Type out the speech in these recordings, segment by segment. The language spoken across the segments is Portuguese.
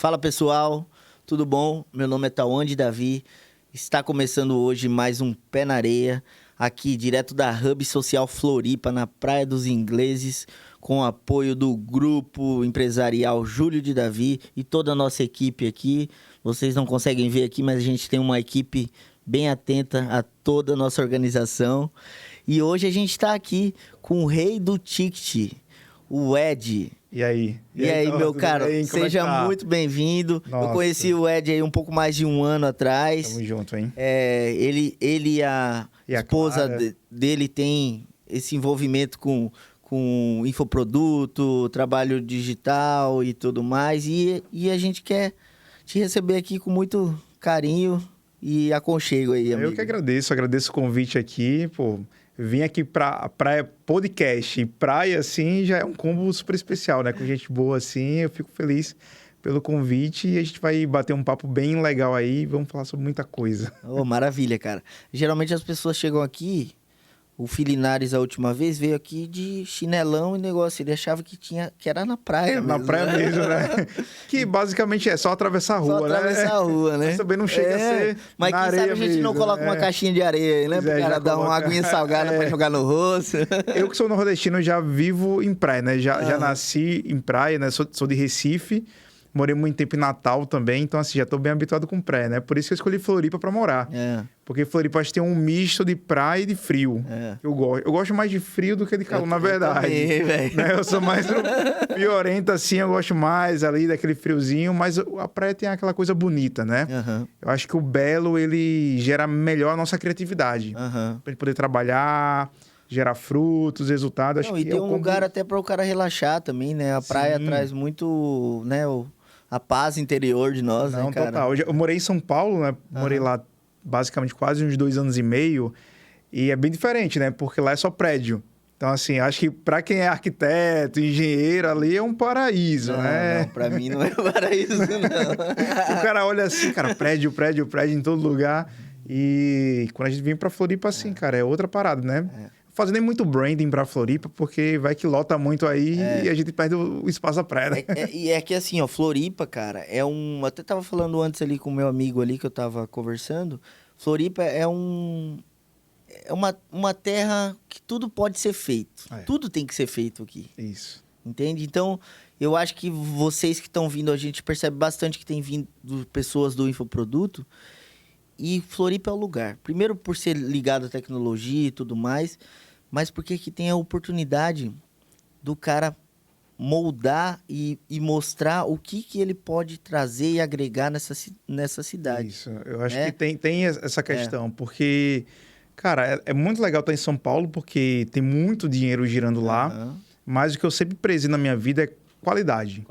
Fala pessoal, tudo bom? Meu nome é Tauande Davi. Está começando hoje mais um Pé na Areia, aqui direto da Hub Social Floripa, na Praia dos Ingleses, com o apoio do grupo empresarial Júlio de Davi e toda a nossa equipe aqui. Vocês não conseguem ver aqui, mas a gente tem uma equipe bem atenta a toda a nossa organização. E hoje a gente está aqui com o rei do ticket, o Ed. E aí? E aí, meu caro, bem? seja muito bem-vindo. Eu conheci o Ed aí um pouco mais de um ano atrás. Tamo junto, hein? Ele e a esposa dele tem esse envolvimento com infoproduto, trabalho digital e tudo mais. E a gente quer te receber aqui com muito carinho e aconchego aí, amigo. Eu que agradeço o convite aqui, pô. Vim aqui pra praia podcast e praia, assim, já é um combo super especial, né? Com gente boa, assim, eu fico feliz pelo convite e a gente vai bater um papo bem legal aí, vamos falar sobre muita coisa. Oh, maravilha, cara. Geralmente as pessoas chegam aqui, o Filinares a última vez veio aqui de chinelão e negócio, ele achava que era na praia mesmo. Na praia mesmo, né? Que basicamente é só atravessar a rua, né? Só atravessar a rua, né? Mas também não chega a ser mas na quem sabe a gente mesmo, não coloca uma caixinha de areia aí, né? Pro cara dar uma aguinha salgada pra jogar no rosto. Eu que sou nordestino, já vivo em praia, né? Já nasci em praia, né? Sou de Recife, morei muito tempo em Natal também, então assim, já tô bem habituado com praia, né? Por isso que eu escolhi Floripa pra morar. Porque Floripa acho que tem um misto de praia e de frio. Eu gosto mais de frio do que de calor, na verdade. Também, né? Eu sou mais friorento, assim, eu gosto mais ali daquele friozinho, mas a praia tem aquela coisa bonita, né? Eu acho que o belo, ele gera melhor a nossa criatividade. Pra gente poder trabalhar, gerar frutos, resultados. Não, e tem um lugar até para o cara relaxar também, né? A praia traz muito, né, a paz interior de nós, né, cara? Total. Eu morei em São Paulo, né? Morei lá basicamente quase uns 2 anos e meio. E é bem diferente, né? Porque lá é só prédio. Então, assim, acho que para quem é arquiteto, engenheiro, ali é um paraíso, né? Não, para mim não é paraíso, não. O cara olha assim, cara, prédio em todo lugar. E quando a gente vem para Floripa, assim, cara, é outra parada, né? Fazendo nem muito branding pra Floripa, porque vai que lota muito aí e a gente perde o espaço à praia, né? E é que assim, ó, Floripa, cara, é um... Até tava falando antes ali com o meu amigo ali, que eu tava conversando. Floripa é uma terra que tudo pode ser feito. Tudo tem que ser feito aqui. Isso. Entende? Então, eu acho que vocês que estão vindo, a gente percebe bastante que tem vindo pessoas do infoproduto. E Floripa é o lugar. Primeiro por ser ligado à tecnologia e tudo mais, mas porque aqui tem a oportunidade do cara moldar e mostrar o que ele pode trazer e agregar nessa cidade. Isso, eu acho que tem essa questão, porque, cara, é muito legal estar em São Paulo, porque tem muito dinheiro girando lá, mas o que eu sempre prezei na minha vida é qualidade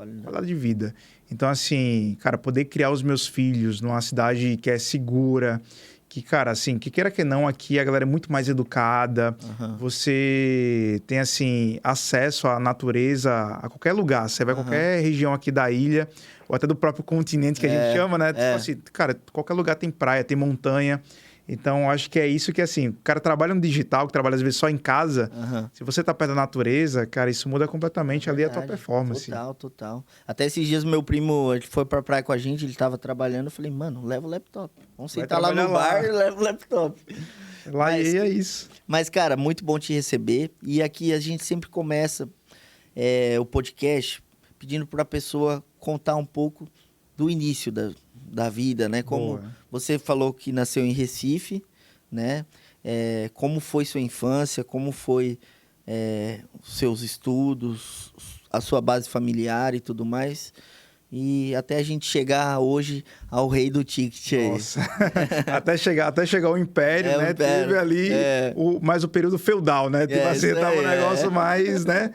de vida. Então, assim, cara, poder criar os meus filhos numa cidade que é segura, que, cara, assim, que queira que não, aqui a galera é muito mais educada, você tem, assim, acesso à natureza a qualquer lugar. Você vai a qualquer região aqui da ilha, ou até do próprio continente que a gente chama, né? Tipo assim, cara, qualquer lugar tem praia, tem montanha. Então, acho que é isso que, assim, o cara trabalha no digital, que trabalha às vezes só em casa. Se você tá perto da natureza, cara, isso muda completamente ali a tua performance. Total. Até esses dias, meu primo, ele foi pra praia com a gente, ele tava trabalhando. Eu falei, mano, leva o laptop. Vamos sentar lá no bar e leva o laptop. E é isso. Mas, cara, muito bom te receber. E aqui a gente sempre começa o podcast pedindo pra pessoa contar um pouco do início da vida, né? Como você falou que nasceu em Recife, né? Como foi sua infância, como foi os seus estudos, a sua base familiar e tudo mais. E até a gente chegar hoje ao rei do ticket aí. Nossa, até chegar ao Império, né? Império. Teve ali mais o período feudal, né? Tipo assim, tava um negócio mais, né?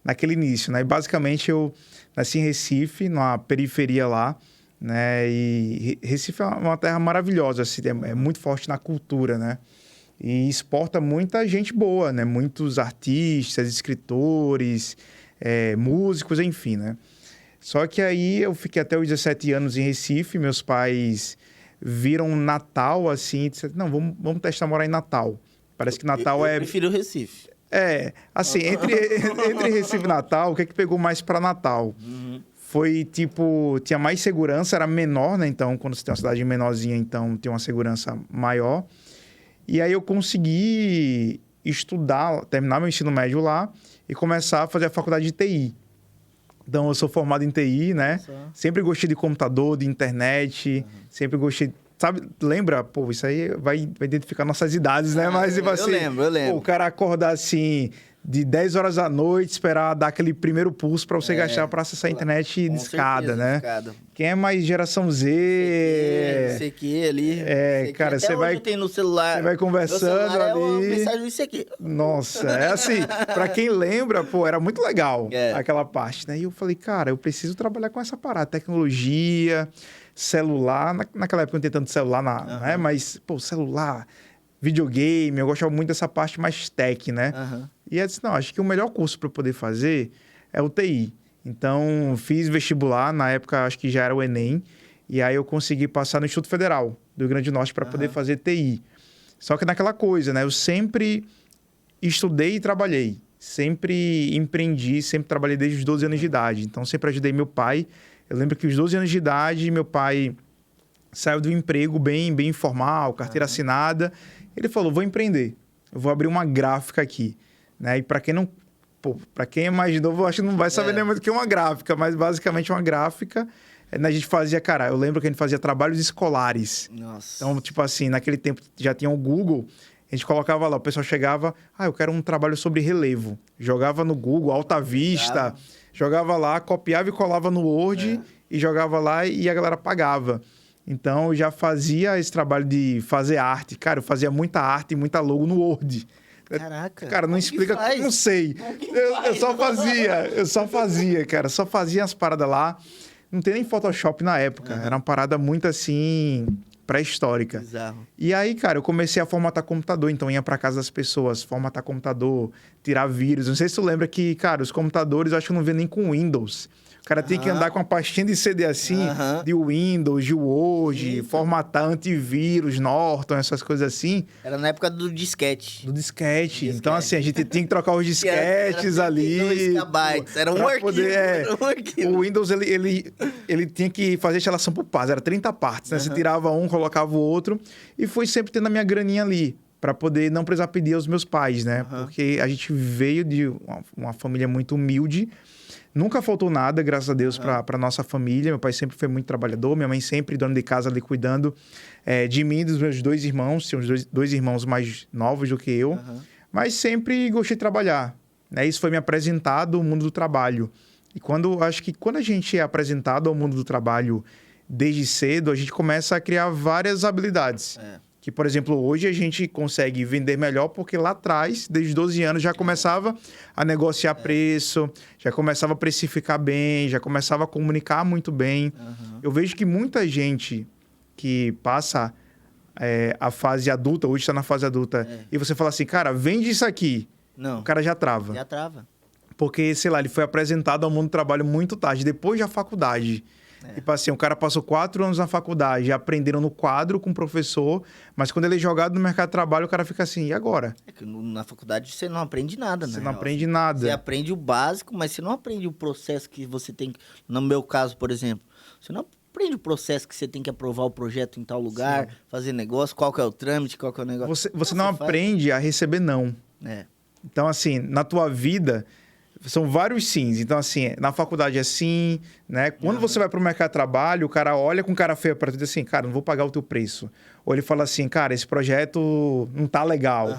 Naquele início, né? E basicamente eu nasci em Recife, numa periferia lá, né? E Recife é uma terra maravilhosa, assim, é muito forte na cultura, né? E exporta muita gente boa, né? Muitos artistas, escritores, músicos, enfim, né? Só que aí eu fiquei até os 17 anos em Recife, meus pais viram Natal, assim, e disseram, não, vamos testar morar em Natal. Parece que Natal eu prefiro Recife. Assim, entre Recife e Natal, o que é que pegou mais para Natal? foi tipo, tinha mais segurança, era menor, né? Então, quando você tem uma cidade menorzinha, então tem uma segurança maior. E aí eu consegui estudar, terminar meu ensino médio lá e começar a fazer a faculdade de TI. Então, eu sou formado em TI, né? Sempre gostei de computador, de internet, sempre gostei... Sabe, lembra? Pô, isso aí vai identificar nossas idades, né? Mas, tipo assim... Eu lembro. Pô, o cara acordar assim, de 10 horas da noite, esperar dar aquele primeiro pulso para você gastar para acessar a internet de escada, né? Discada. Quem é mais geração Z... CQ ali. Cara, você vai... tem no celular. Você vai conversando ali... É uma mensagem do ICQ. Nossa, é assim, para quem lembra, pô, era muito legal aquela parte, né? E eu falei, cara, eu preciso trabalhar com essa parada, tecnologia, celular. Naquela época eu não tinha tanto celular, né? Mas, pô, celular, videogame, eu gostava muito dessa parte mais tech, né? E eu disse, não, acho que o melhor curso para eu poder fazer é o TI. Então, fiz vestibular, na época acho que já era o Enem, e aí eu consegui passar no Instituto Federal do Rio Grande do Norte para poder fazer TI. Só que naquela coisa, né? Eu sempre estudei e trabalhei. Sempre empreendi, sempre trabalhei desde os 12 anos de idade. Então, sempre ajudei meu pai. Eu lembro que aos 12 anos de idade, meu pai saiu do emprego bem informal, carteira assinada. Ele falou, vou empreender. Eu vou abrir uma gráfica aqui. Né? E para quem não... Pô, para quem é mais novo, eu acho que não vai saber nem muito o que é uma gráfica. Mas, basicamente, uma gráfica... A gente fazia, cara, eu lembro que a gente fazia trabalhos escolares. Nossa. Então, tipo assim, naquele tempo já tinha o Google, a gente colocava lá, o pessoal chegava, eu quero um trabalho sobre relevo. Jogava no Google, Alta Vista, jogava lá, copiava e colava no Word e jogava lá e a galera pagava. Então, eu já fazia esse trabalho de fazer arte. Cara, eu fazia muita arte e muita logo no Word. Caraca. Cara, não explica, não sei. Eu só fazia, cara. Só fazia as paradas lá. Não tem nem Photoshop na época. Era uma parada muito assim, pré-histórica. Bizarro. E aí, cara, eu comecei a formatar computador. Então, ia pra casa das pessoas, formatar computador, tirar vírus. Não sei se tu lembra que, cara, os computadores eu acho que não vê nem com Windows. O cara tem que andar com uma pastinha de CD assim, de Windows, de Word, formatar antivírus, Norton, essas coisas assim. Era na época do disquete. Do disquete. Então, assim, a gente tinha que trocar os disquetes era ali. 2 KB. Era um arquivo. Era um arquivo. O Windows, ele tinha que fazer instalação por partes. Era 30 partes, né? Você tirava um, colocava o outro. E fui sempre tendo a minha graninha ali, para poder não precisar pedir aos meus pais, né? Porque a gente veio de uma família muito humilde. Nunca faltou nada, graças a Deus, para nossa família. Meu pai sempre foi muito trabalhador. Minha mãe sempre dona de casa ali cuidando de mim e dos meus 2 irmãos. Tinha dois irmãos mais novos do que eu. Mas sempre gostei de trabalhar. Né? Isso foi me apresentado ao mundo do trabalho. E acho que quando a gente é apresentado ao mundo do trabalho desde cedo, a gente começa a criar várias habilidades. Que, por exemplo, hoje a gente consegue vender melhor porque lá atrás, desde 12 anos, já começava a negociar preço, já começava a precificar bem, já começava a comunicar muito bem. Eu vejo que muita gente que passa a fase adulta, hoje está na fase adulta, e você fala assim, cara, vende isso aqui. Não. O cara já trava. Já trava. Porque, sei lá, ele foi apresentado ao mundo do trabalho muito tarde, depois da faculdade. Tipo assim, o cara passou 4 anos na faculdade, aprenderam no quadro com o professor, mas quando ele é jogado no mercado de trabalho, o cara fica assim, e agora? É que na faculdade você não aprende nada, né? Você não aprende nada. Você aprende o básico, mas você não aprende o processo que você tem... No meu caso, por exemplo, você não aprende o processo que você tem que aprovar o projeto em tal lugar, fazer negócio, qual que é o trâmite, qual que é o negócio. Você não aprende a receber não. Então, assim, na tua vida... São vários sims. Então, assim, na faculdade é sim, né? Quando você vai para o mercado de trabalho, o cara olha com cara feia para tu e diz assim, cara, não vou pagar o teu preço. Ou ele fala assim, cara, esse projeto não tá legal.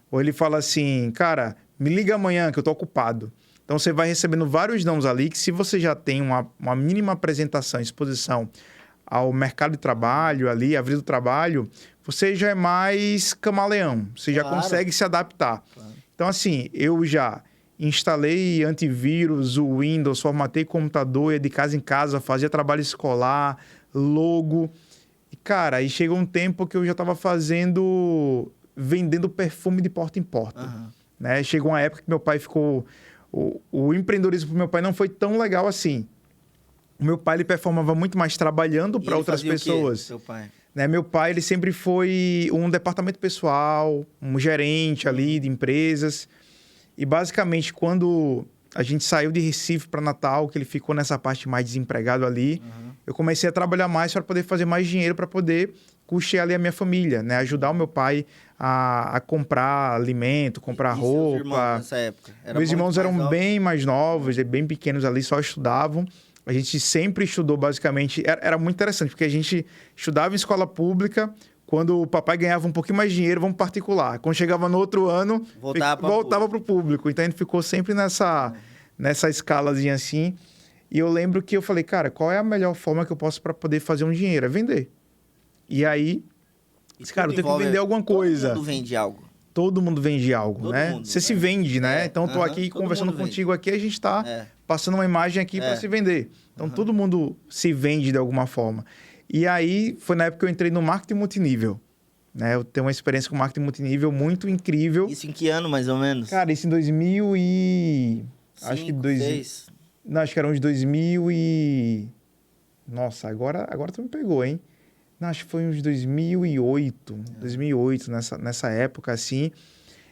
Ou ele fala assim, cara, me liga amanhã que eu tô ocupado. Então, você vai recebendo vários nãos ali que se você já tem uma mínima apresentação, exposição ao mercado de trabalho ali, à vida do trabalho, você já é mais camaleão. Você já consegue se adaptar. Então, assim, eu já... instalei antivírus, o Windows, formatei computador, ia de casa em casa, fazia trabalho escolar, logo. E, cara, aí chegou um tempo que eu já estava vendendo perfume de porta em porta. Né? Chegou uma época que meu pai ficou... O empreendedorismo para meu pai não foi tão legal assim. O meu pai, ele performava muito mais trabalhando para outras pessoas. Seu pai? Né? Meu pai, ele sempre foi um departamento pessoal, um gerente ali de empresas... E, basicamente, quando a gente saiu de Recife para Natal, que ele ficou nessa parte mais desempregado ali. Eu comecei a trabalhar mais para poder fazer mais dinheiro, para poder custear ali a minha família, né? Ajudar o meu pai a comprar alimento, comprar roupa. Seus irmãos nessa época? Meus irmãos eram bem mais novos, bem pequenos ali, só estudavam. A gente sempre estudou, basicamente... Era muito interessante, porque a gente estudava em escola pública. Quando o papai ganhava um pouquinho mais de dinheiro, vamos particular. Quando chegava no outro ano, voltava para o público. Então, a gente ficou sempre nessa escalazinha assim. E eu lembro que eu falei, cara, qual é a melhor forma que eu posso para poder fazer um dinheiro? É vender. E aí, cara, eu tenho que vender alguma coisa. Todo mundo vende algo. Todo mundo vende algo, né? Você se vende, né? Então, eu tô aqui conversando contigo aqui, a gente está passando uma imagem aqui para se vender. Então, todo mundo se vende de alguma forma. E aí, foi na época que eu entrei no marketing multinível. Né? Eu tenho uma experiência com marketing multinível muito incrível. Isso em que ano, mais ou menos? Cara, isso em 2000 e... acho que 6. Não, acho que era uns 2000 e... Nossa, agora tu me pegou, hein? Não, acho que foi uns 2008. 2008, nessa época, assim.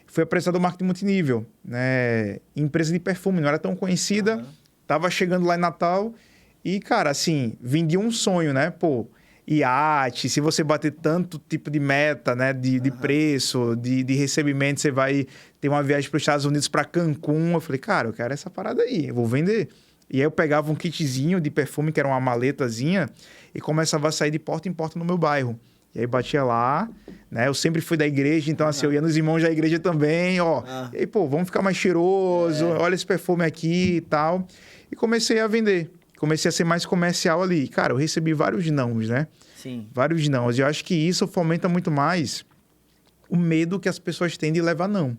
Foi apresentado o marketing multinível, né? Empresa de perfume, não era tão conhecida. Tava chegando lá em Natal... E, cara, assim, vendia um sonho, né? Pô, iate, se você bater tanto tipo de meta, né? De preço, de recebimento, você vai ter uma viagem para os Estados Unidos, para Cancún. Eu falei, cara, eu quero essa parada aí, eu vou vender. E aí eu pegava um kitzinho de perfume, que era uma maletazinha, e começava a sair de porta em porta no meu bairro. E aí batia lá, né? Eu sempre fui da igreja, então assim, eu ia nos irmãos da igreja também, ó. E aí, pô, vamos ficar mais cheiroso, olha esse perfume aqui e tal. E comecei a vender. Comecei a ser mais comercial ali. Cara, eu recebi vários nãos, né? Sim. Vários nãos. E eu acho que isso fomenta muito mais o medo que as pessoas têm de levar não.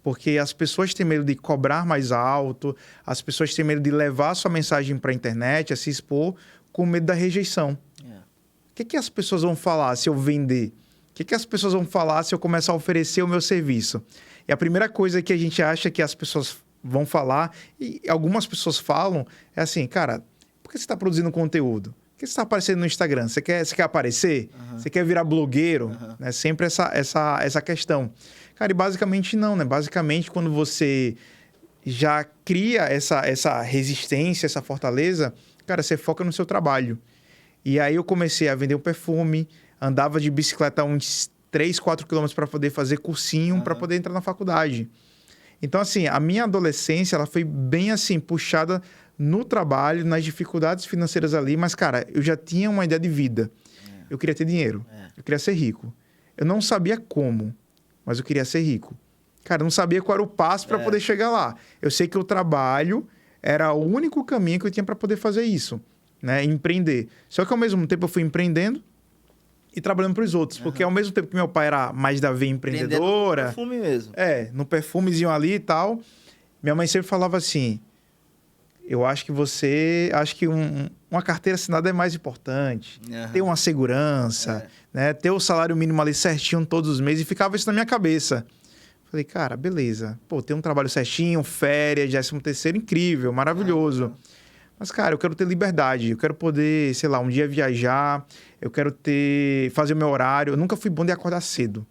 Porque as pessoas têm medo de cobrar mais alto, as pessoas têm medo de levar a sua mensagem para a internet, a se expor, com medo da rejeição. O que as pessoas vão falar se eu vender? O que as pessoas vão falar se eu começar a oferecer o meu serviço? E a primeira coisa que a gente acha que as pessoas vão falar, e algumas pessoas falam, é assim, cara, por que você está produzindo conteúdo? Por que você está aparecendo no Instagram? Você quer aparecer? Você quer virar blogueiro? Né? Sempre essa questão. Cara, e basicamente não, né? Basicamente, quando você já cria essa resistência, essa fortaleza, cara, você foca no seu trabalho. E aí eu comecei a vender um perfume, andava de bicicleta uns 3, 4 quilômetros para poder fazer cursinho, para poder entrar na faculdade. Então, assim, a minha adolescência, ela foi bem, assim, puxada no trabalho, nas dificuldades financeiras ali. Mas, cara, eu já tinha uma ideia de vida. Eu queria ter dinheiro. Eu queria ser rico. Eu não sabia como, mas eu queria ser rico. Cara, eu não sabia qual era o passo para poder chegar lá. Eu sei que o trabalho era o único caminho que eu tinha para poder fazer isso, né? Empreender. Só que, ao mesmo tempo, eu fui empreendendo e trabalhando para os outros. Porque ao mesmo tempo que meu pai era mais da veia empreendedora... No perfume mesmo. No perfumezinho ali e tal. Minha mãe sempre falava assim, eu acho que uma carteira assinada é mais importante. Ter uma segurança, né? Ter o salário mínimo ali certinho todos os meses. E ficava isso na minha cabeça. Falei, cara, beleza. Pô, ter um trabalho certinho, férias, 13º, incrível, maravilhoso. Mas, cara, eu quero ter liberdade. Eu quero poder, sei lá, um dia viajar. Eu quero fazer o meu horário. Eu nunca fui bom de acordar cedo.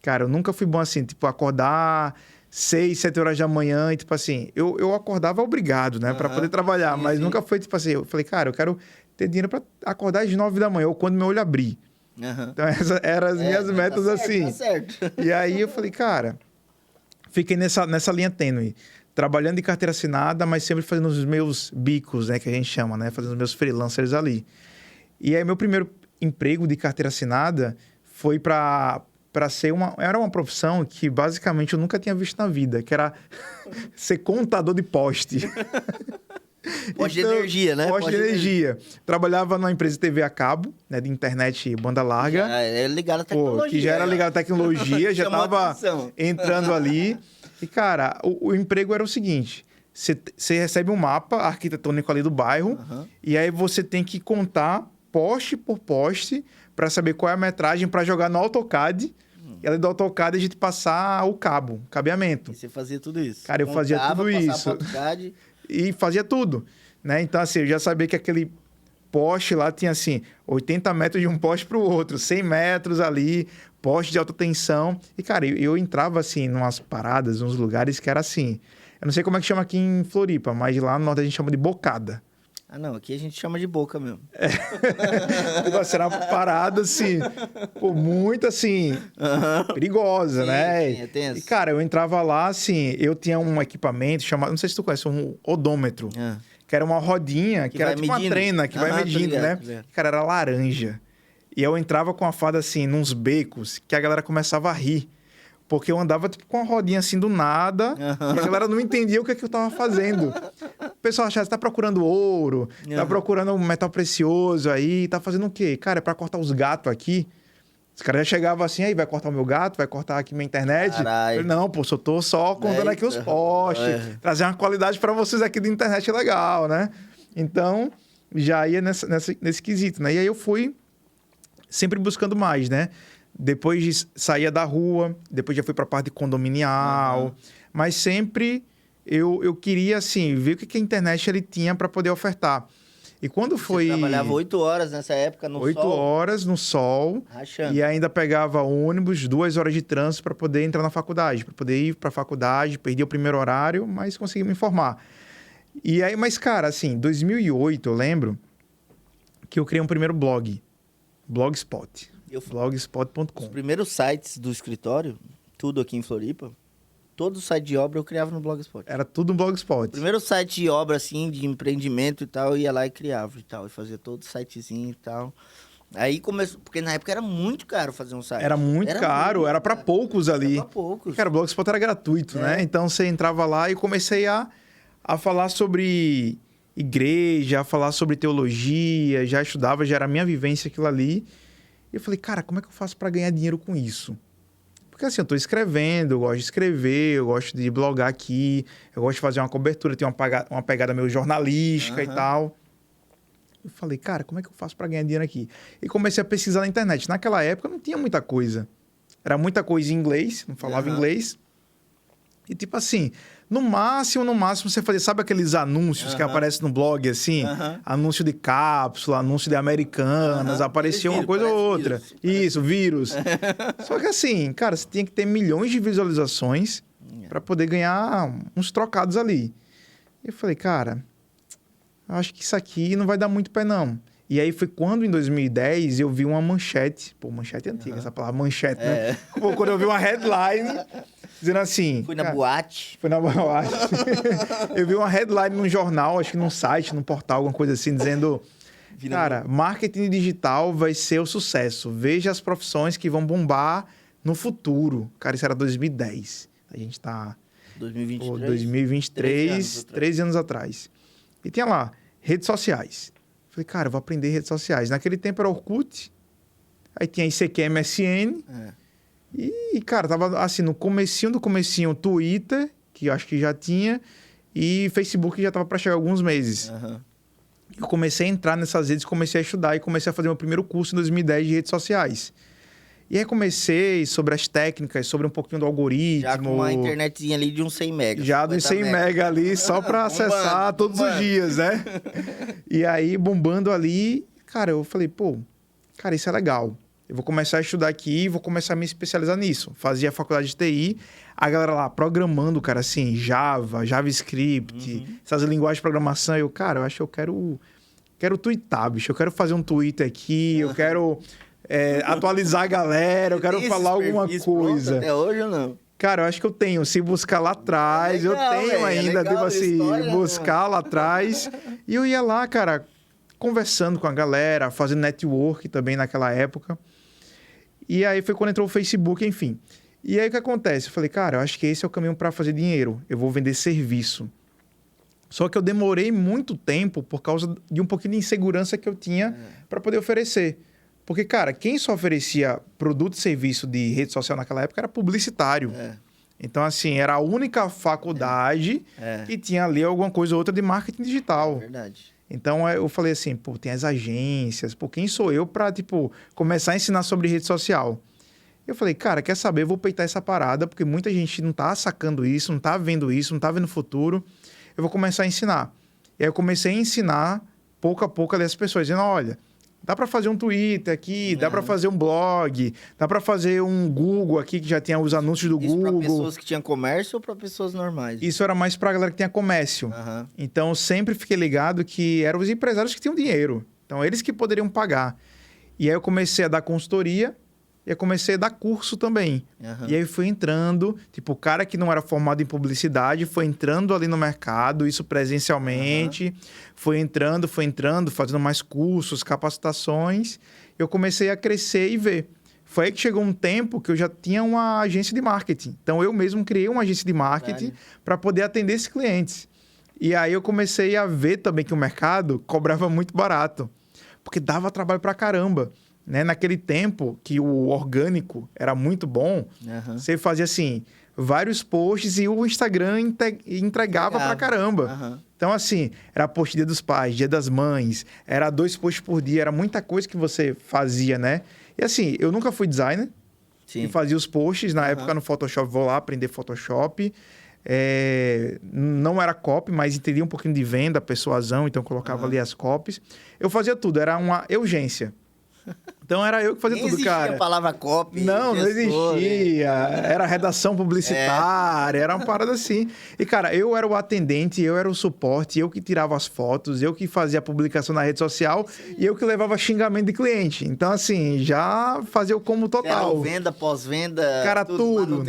Cara, eu nunca fui bom assim, tipo, acordar 6, 7 horas da manhã e, tipo assim, eu acordava obrigado, né? Pra poder trabalhar. Mas nunca foi, tipo assim, eu falei, cara, eu quero ter dinheiro pra acordar às 9 da manhã ou quando meu olho abrir. Então, essas eram as minhas metas, tá certo, assim. Tá certo. E aí eu falei, cara, fiquei nessa linha tênue. Trabalhando de carteira assinada, mas sempre fazendo os meus bicos, né? Que a gente chama, né? Fazendo os meus freelancers ali. E aí, meu primeiro emprego de carteira assinada foi para ser era uma profissão que, basicamente, eu nunca tinha visto na vida, que era ser contador de poste. Poste de energia, né? Poste de energia. Trabalhava numa empresa de TV a cabo, né? De internet banda larga. Já é ligado à tecnologia. Que já era ligado à tecnologia, já estava entrando ali. E, cara, o emprego era o seguinte... Você recebe um mapa arquitetônico ali do bairro, e aí você tem que contar poste por poste para saber qual é a metragem para jogar no AutoCAD. E ali do AutoCAD a gente passar o cabeamento. E você fazia tudo isso? Cara, eu fazia tudo isso. AutoCAD. E fazia tudo, né? Então, assim, eu já sabia que aquele poste lá tinha, assim, 80 metros de um poste para o outro, 100 metros ali, poste de alta tensão. E, cara, eu entrava, assim, numas paradas, nos lugares que era assim... Eu não sei como é que chama aqui em Floripa, mas lá no norte a gente chama de bocada. Ah, não, aqui a gente chama de boca mesmo. Era uma parada, assim, pô, muito, assim, perigosa, sim, né? Sim, é tenso. E, cara, eu entrava lá, assim, eu tinha um equipamento chamado, não sei se tu conhece, um odômetro, que era uma rodinha, que era tipo medindo. uma trena, que vai medindo, ligado, né? Cara, era laranja. E eu entrava com a fada, assim, nos becos, que a galera começava a rir. Porque eu andava tipo, com uma rodinha assim do nada e a galera não entendia o que, é que eu tava fazendo. O pessoal achava, você tá procurando ouro, tá procurando um metal precioso aí, tá fazendo o quê? Cara, é pra cortar os gatos aqui. Os caras já chegavam assim, aí vai cortar o meu gato, vai cortar aqui minha internet. Caralho. Eu, não, pô, só tô só contando aqui os postes, trazer uma qualidade pra vocês aqui da internet legal, né? Então, já ia nesse quesito, né? E aí eu fui sempre buscando mais, né? Depois saía da rua, depois já fui para a parte condominial, mas sempre eu queria, assim, ver o que a internet ele tinha para poder ofertar. E quando foi... Você trabalhava 8 horas nessa época no sol? 8 horas no sol. Rachando. E ainda pegava ônibus, 2 horas de trânsito para poder entrar na faculdade, para poder ir para a faculdade, perdi o primeiro horário, mas consegui me formar. E aí, mas, cara, assim, em 2008, eu lembro que eu criei um primeiro blog, Blogspot. Blogspot.com. Os primeiros sites do escritório, tudo aqui em Floripa, todo site de obra eu criava no Blogspot. Era tudo no Blogspot. O primeiro site de obra, assim, de empreendimento e tal, eu ia lá e criava e tal. E fazia todo sitezinho e tal. Aí começou... Porque na época era muito caro fazer um site. Era muito caro, era para poucos ali. Era pra poucos. Cara, o Blogspot era gratuito, né? Então você entrava lá e comecei a falar sobre igreja, a falar sobre teologia, já estudava, já era a minha vivência aquilo ali. E eu falei, cara, como é que eu faço para ganhar dinheiro com isso? Porque assim, eu tô escrevendo, eu gosto de escrever, eu gosto de blogar aqui, eu gosto de fazer uma cobertura, tenho uma pegada meio jornalística e tal. Eu falei, cara, como é que eu faço para ganhar dinheiro aqui? E comecei a pesquisar na internet. Naquela época não tinha muita coisa. Era muita coisa em inglês, não falava inglês. E tipo assim, no máximo você fazia, sabe aqueles anúncios que aparecem no blog, assim? Anúncio de cápsula, anúncio de Americanas, aparecia uma coisa ou outra. Isso, vírus. Só que assim, cara, você tinha que ter milhões de visualizações para poder ganhar uns trocados ali. E eu falei, cara, eu acho que isso aqui não vai dar muito pé, não. E aí foi quando, em 2010, eu vi uma manchete. Pô, manchete é antiga, essa palavra, manchete, né? Pô, quando eu vi uma headline dizendo assim... Fui na boate. Foi na boate. Eu vi uma headline num jornal, acho que num site, num portal, alguma coisa assim, dizendo... Cara, marketing digital vai ser o sucesso. Veja as profissões que vão bombar no futuro. Cara, isso era 2010. A gente tá... 2023. Pô, 2023, 13 anos atrás. E tinha lá, redes sociais. Falei, cara, eu vou aprender redes sociais. Naquele tempo era Orkut, aí tinha ICQ, MSN. E, cara, tava assim, no comecinho do comecinho, Twitter, que eu acho que já tinha, e Facebook já tava para chegar alguns meses. Eu comecei a entrar nessas redes, comecei a estudar e comecei a fazer meu primeiro curso em 2010 de redes sociais. E aí comecei sobre as técnicas, sobre um pouquinho do algoritmo. Já com uma internetzinha ali de uns 100 megas. Já dos 100 mega ali, só para acessar todos os dias, né? E aí, bombando ali, cara, eu falei, pô, cara, isso é legal. Eu vou começar a estudar aqui e vou começar a me especializar nisso. Fazia a faculdade de TI, a galera lá programando, cara, assim, Java, JavaScript, essas linguagens de programação. Eu, cara, eu acho que eu quero twittar, bicho. Eu quero fazer um Twitter aqui, eu quero... atualizar a galera, eu quero falar alguma coisa. Até hoje ou não? Cara, eu acho que eu tenho. Se buscar lá atrás, legal, eu tenho ainda. Tipo assim, história, buscar lá atrás. E eu ia lá, cara, conversando com a galera, fazendo network também naquela época. E aí foi quando entrou o Facebook, enfim. E aí o que acontece? Eu falei, cara, eu acho que esse é o caminho para fazer dinheiro. Eu vou vender serviço. Só que eu demorei muito tempo por causa de um pouquinho de insegurança que eu tinha para poder oferecer. Porque, cara, quem só oferecia produto e serviço de rede social naquela época era publicitário. Então, assim, era a única faculdade que tinha ali alguma coisa ou outra de marketing digital. É verdade. Então, eu falei assim, pô, tem as agências, pô, quem sou eu para, tipo, começar a ensinar sobre rede social? Eu falei, cara, quer saber? Eu vou peitar essa parada, porque muita gente não tá sacando isso, não tá vendo isso, não tá vendo o futuro. Eu vou começar a ensinar. E aí eu comecei a ensinar, pouco a pouco, ali as pessoas, dizendo, olha... dá para fazer um Twitter aqui, dá para fazer um blog, dá para fazer um Google aqui, que já tinha os anúncios do Google. Isso para pessoas que tinham comércio ou para pessoas normais? Isso era mais para a galera que tinha comércio. Então, eu sempre fiquei ligado que eram os empresários que tinham dinheiro. Então, eles que poderiam pagar. E aí, eu comecei a dar consultoria e eu comecei a dar curso também. E aí, fui entrando, tipo, o cara que não era formado em publicidade foi entrando ali no mercado, isso presencialmente, foi entrando, fazendo mais cursos, capacitações. Eu comecei a crescer e ver. Foi aí que chegou um tempo que eu já tinha uma agência de marketing. Então, eu mesmo criei uma agência de marketing para poder atender esses clientes. E aí, eu comecei a ver também que o mercado cobrava muito barato, porque dava trabalho pra caramba. Né? Naquele tempo que o orgânico era muito bom, você fazia assim, vários posts e o Instagram entregava pra caramba. Então, assim, era post Dia dos Pais, Dia das Mães, era 2 posts por dia, era muita coisa que você fazia, né? E assim, eu nunca fui designer e fazia os posts, na época no Photoshop, vou lá aprender Photoshop. Não era copy, mas entendia um pouquinho de venda, persuasão, então colocava ali as copies. Eu fazia tudo, era uma urgência. Então, era eu que fazia tudo, cara. Não existia a palavra copy. Não existia. Era redação publicitária, era uma parada assim. E, cara, eu era o atendente, eu era o suporte, eu que tirava as fotos, eu que fazia a publicação na rede social e eu que levava xingamento de cliente. Então, assim, já fazia o como total. Era venda, pós-venda, cara, tudo.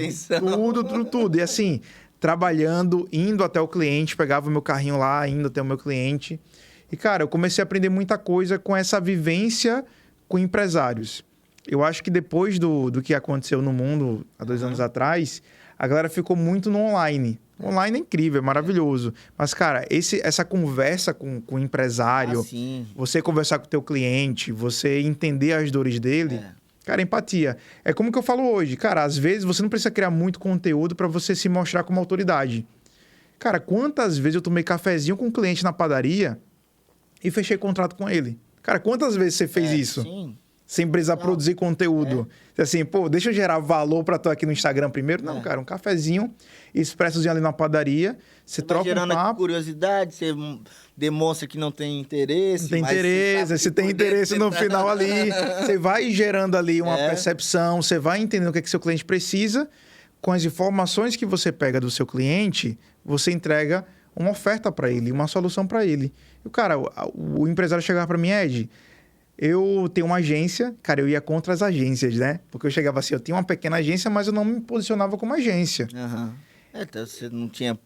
Tudo. E, assim, trabalhando, indo até o cliente, pegava o meu carrinho lá, indo até o meu cliente. E, cara, eu comecei a aprender muita coisa com essa vivência com empresários. Eu acho que depois do que aconteceu no mundo há 2 anos atrás, a galera ficou muito no online. O online é incrível, é maravilhoso. Mas, cara, essa conversa com o empresário, você conversar com o teu cliente, você entender as dores dele, cara, empatia. É como que eu falo hoje. Cara, às vezes você não precisa criar muito conteúdo para você se mostrar como autoridade. Cara, quantas vezes eu tomei cafezinho com um cliente na padaria e fechei contrato com ele? Cara, quantas vezes você fez isso? Sim. Sem precisar produzir conteúdo. Assim, pô, deixa eu gerar valor para tu aqui no Instagram primeiro. Não, cara, um cafezinho, expressozinho ali na padaria, você troca gerando um papo. Curiosidade, você demonstra que não tem interesse. Não tem interesse, se tem interesse no final ali. Você vai gerando ali uma percepção, você vai entendendo o que seu cliente precisa. Com as informações que você pega do seu cliente, você entrega uma oferta para ele, uma solução para ele. E, cara, o empresário chegava para mim, Ed, eu tenho uma agência, cara, eu ia contra as agências, né? Porque eu chegava assim, eu tinha uma pequena agência, mas eu não me posicionava como agência. Então você não tinha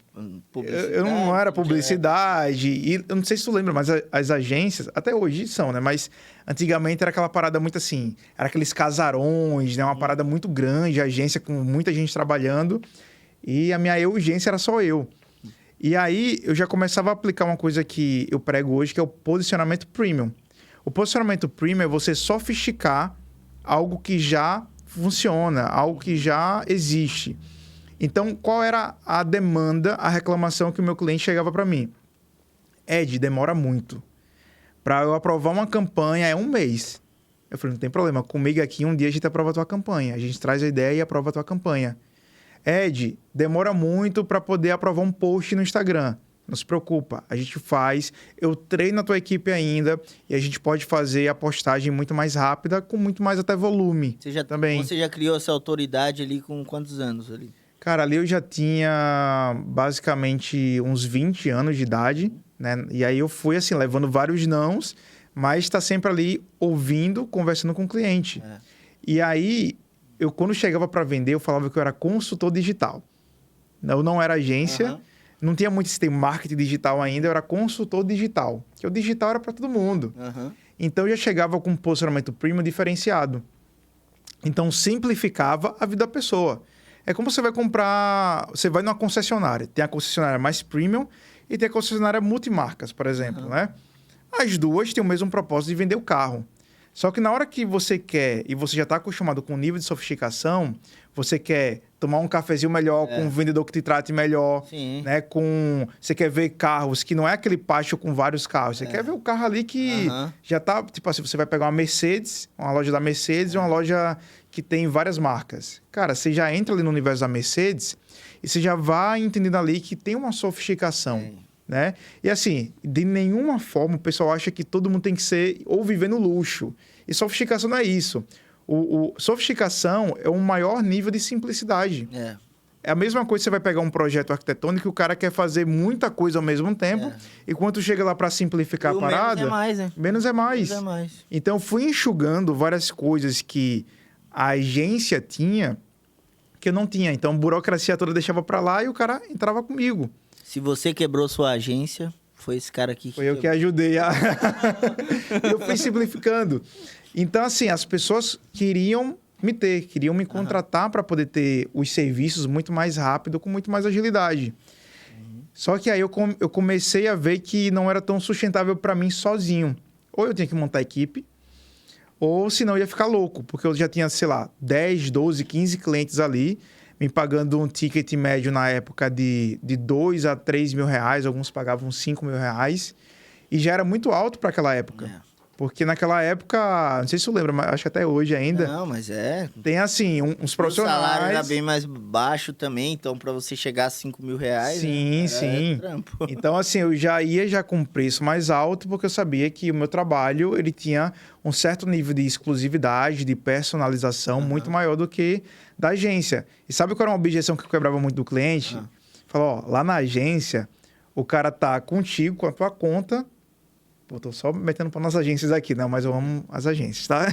publicidade. Eu não era publicidade. E eu não sei se tu lembra, mas as agências, até hoje são, né? Mas antigamente era aquela parada muito assim, era aqueles casarões, né? Uma parada muito grande, agência com muita gente trabalhando. E a minha urgência era só eu. E aí, eu já começava a aplicar uma coisa que eu prego hoje, que é o posicionamento premium. O posicionamento premium é você sofisticar algo que já funciona, algo que já existe. Então, qual era a demanda, a reclamação que o meu cliente chegava para mim? Ed, demora muito. Para eu aprovar uma campanha é 1 mês. Eu falei, não tem problema, comigo aqui um dia a gente aprova a tua campanha. A gente traz a ideia e aprova a tua campanha. Ed, demora muito para poder aprovar um post no Instagram. Não se preocupa, a gente faz, eu treino a tua equipe ainda e a gente pode fazer a postagem muito mais rápida, com muito mais até volume. Você já criou essa autoridade ali com quantos anos ali? Cara, ali eu já tinha basicamente uns 20 anos de idade, né? E aí eu fui assim, levando vários nãos, mas está sempre ali ouvindo, conversando com o cliente. E aí, quando chegava para vender, eu falava que eu era consultor digital. Eu não era agência, não tinha muito esse marketing digital ainda, eu era consultor digital. Porque o digital era para todo mundo. Então, eu já chegava com um posicionamento premium diferenciado. Então, simplificava a vida da pessoa. É como você vai comprar... Você vai numa concessionária. Tem a concessionária mais premium e tem a concessionária multimarcas, por exemplo, né? As duas têm o mesmo propósito de vender o carro. Só que na hora que você quer, e você já está acostumado com o nível de sofisticação, você quer tomar um cafezinho melhor, com um vendedor que te trate melhor, né? Você quer ver carros que não é aquele pátio com vários carros. Você quer ver o carro ali que já tá... Tipo assim, você vai pegar uma Mercedes, uma loja da Mercedes e uma loja que tem várias marcas. Cara, você já entra ali no universo da Mercedes e você já vai entendendo ali que tem uma sofisticação. né? E assim, de nenhuma forma o pessoal acha que todo mundo tem que ser ou viver no luxo. E sofisticação não é isso. Sofisticação é um maior nível de simplicidade. É a mesma coisa que você vai pegar um projeto arquitetônico e o cara quer fazer muita coisa ao mesmo tempo. E quando chega lá para simplificar a parada... Menos é mais, né? Menos é mais. Menos é mais. Então, eu fui enxugando várias coisas que a agência tinha que eu não tinha. Então, a burocracia toda deixava para lá e o cara entrava comigo. Se você quebrou sua agência, foi esse cara aqui que Foi eu que ajudei. Eu fui simplificando. Então, assim, as pessoas queriam me contratar para poder ter os serviços muito mais rápido, com muito mais agilidade. Só que aí eu comecei a ver que não era tão sustentável para mim sozinho. Ou eu tinha que montar a equipe, ou senão eu ia ficar louco, porque eu já tinha, sei lá, 10, 12, 15 clientes ali, me pagando um ticket médio na época de 2 a 3 mil reais, alguns pagavam 5 mil reais, e já era muito alto para aquela época. Porque naquela época, não sei se você lembra, mas acho que até hoje ainda... Não, mas é... Tem assim, uns profissionais... O salário era bem mais baixo também, então para você chegar a 5 mil reais... Sim, sim. Trampo. Então assim, eu já ia com preço mais alto, porque eu sabia que o meu trabalho, ele tinha um certo nível de exclusividade, de personalização, muito maior do que da agência. E sabe qual era uma objeção que eu quebrava muito do cliente? Falou, ó, lá na agência, o cara tá contigo, com a tua conta... Pô, tô só metendo para nossas agências aqui, não, mas eu amo as agências, tá?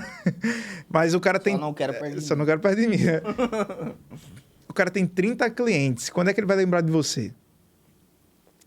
Mas o cara tem... Só não quero perto de mim. Só não quero perto de mim. O cara tem 30 clientes. Quando é que ele vai lembrar de você?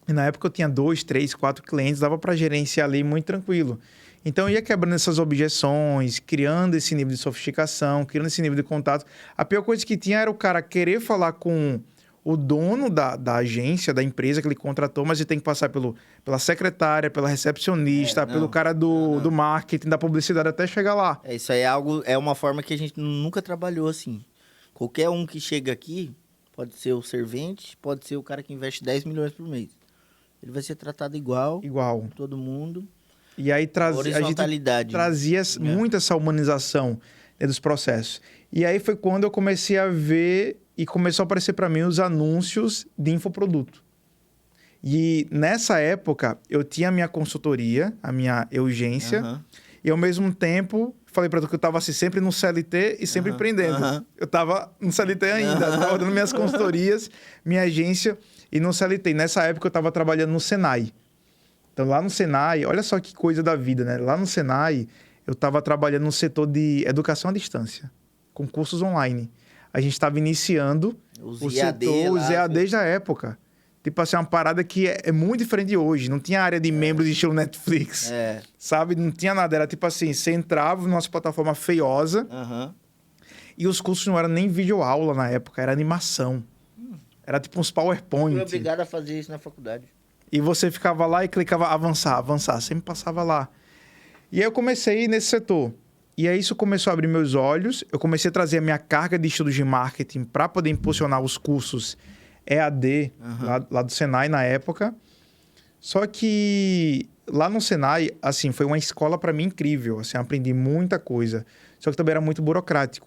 E na época eu tinha 2, 3, 4 clientes, dava para gerenciar ali muito tranquilo. Então eu ia quebrando essas objeções, criando esse nível de sofisticação, criando esse nível de contato. A pior coisa que tinha era o cara querer falar com o dono da agência, da empresa que ele contratou, mas ele tem que passar pela secretária, pela recepcionista, pelo cara do marketing, da publicidade, até chegar lá. Isso aí é uma forma que a gente nunca trabalhou assim. Qualquer um que chega aqui, pode ser o servente, pode ser o cara que investe 10 milhões por mês. Ele vai ser tratado igual. Igual. Todo mundo. E aí a gente trazia muito essa humanização, né, dos processos. E aí foi quando eu comecei a ver e começou a aparecer para mim os anúncios de infoproduto. E nessa época eu tinha a minha consultoria, a minha urgência, e ao mesmo tempo falei para tu que eu estava assim, sempre no CLT e sempre empreendendo. Eu estava no CLT ainda, estava dando minhas consultorias, minha agência e no CLT. Nessa época eu estava trabalhando no Senai. Então lá no Senai, olha só que coisa da vida, né? Lá no Senai eu estava trabalhando no setor de educação à distância, com cursos online. A gente estava iniciando os EADs da época. Tipo assim, uma parada que é muito diferente de hoje. Não tinha área de membros estilo Netflix. Sabe? Não tinha nada. Era tipo assim, você entrava na nossa plataforma feiosa e os cursos não eram nem videoaula na época, era animação. Era tipo uns PowerPoint. Eu fui obrigado a fazer isso na faculdade. E você ficava lá e clicava avançar. Sempre passava lá. E aí eu comecei nesse setor. E aí isso começou a abrir meus olhos. Eu comecei a trazer a minha carga de estudos de marketing para poder impulsionar os cursos EAD lá do Senai na época. Só que lá no Senai, assim, foi uma escola para mim incrível. Assim, aprendi muita coisa. Só que também era muito burocrático.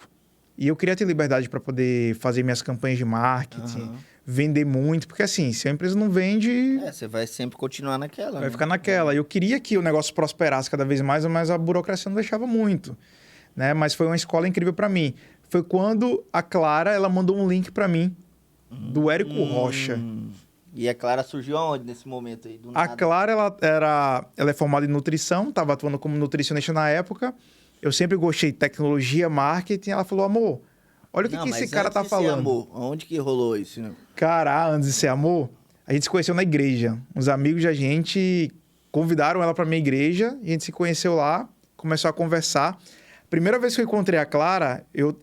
E eu queria ter liberdade para poder fazer minhas campanhas de marketing, vender muito. Porque assim, se a empresa não vende... você vai sempre continuar naquela. Vai ficar naquela. Eu queria que o negócio prosperasse cada vez mais, mas a burocracia não deixava muito. Né? Mas foi uma escola incrível para mim. Foi quando a Clara ela mandou um link para mim, do Érico Rocha. E a Clara surgiu aonde nesse momento aí? Do nada? A Clara, ela é formada em nutrição, estava atuando como nutricionista na época. Eu sempre gostei de tecnologia, marketing. Ela falou, amor, olha o que esse cara tá falando. Amor, onde que rolou isso? Né? Cara, antes de ser amor, a gente se conheceu na igreja. Uns amigos da gente convidaram ela para minha igreja. E a gente se conheceu lá, começou a conversar. Primeira vez que eu encontrei a Clara, eu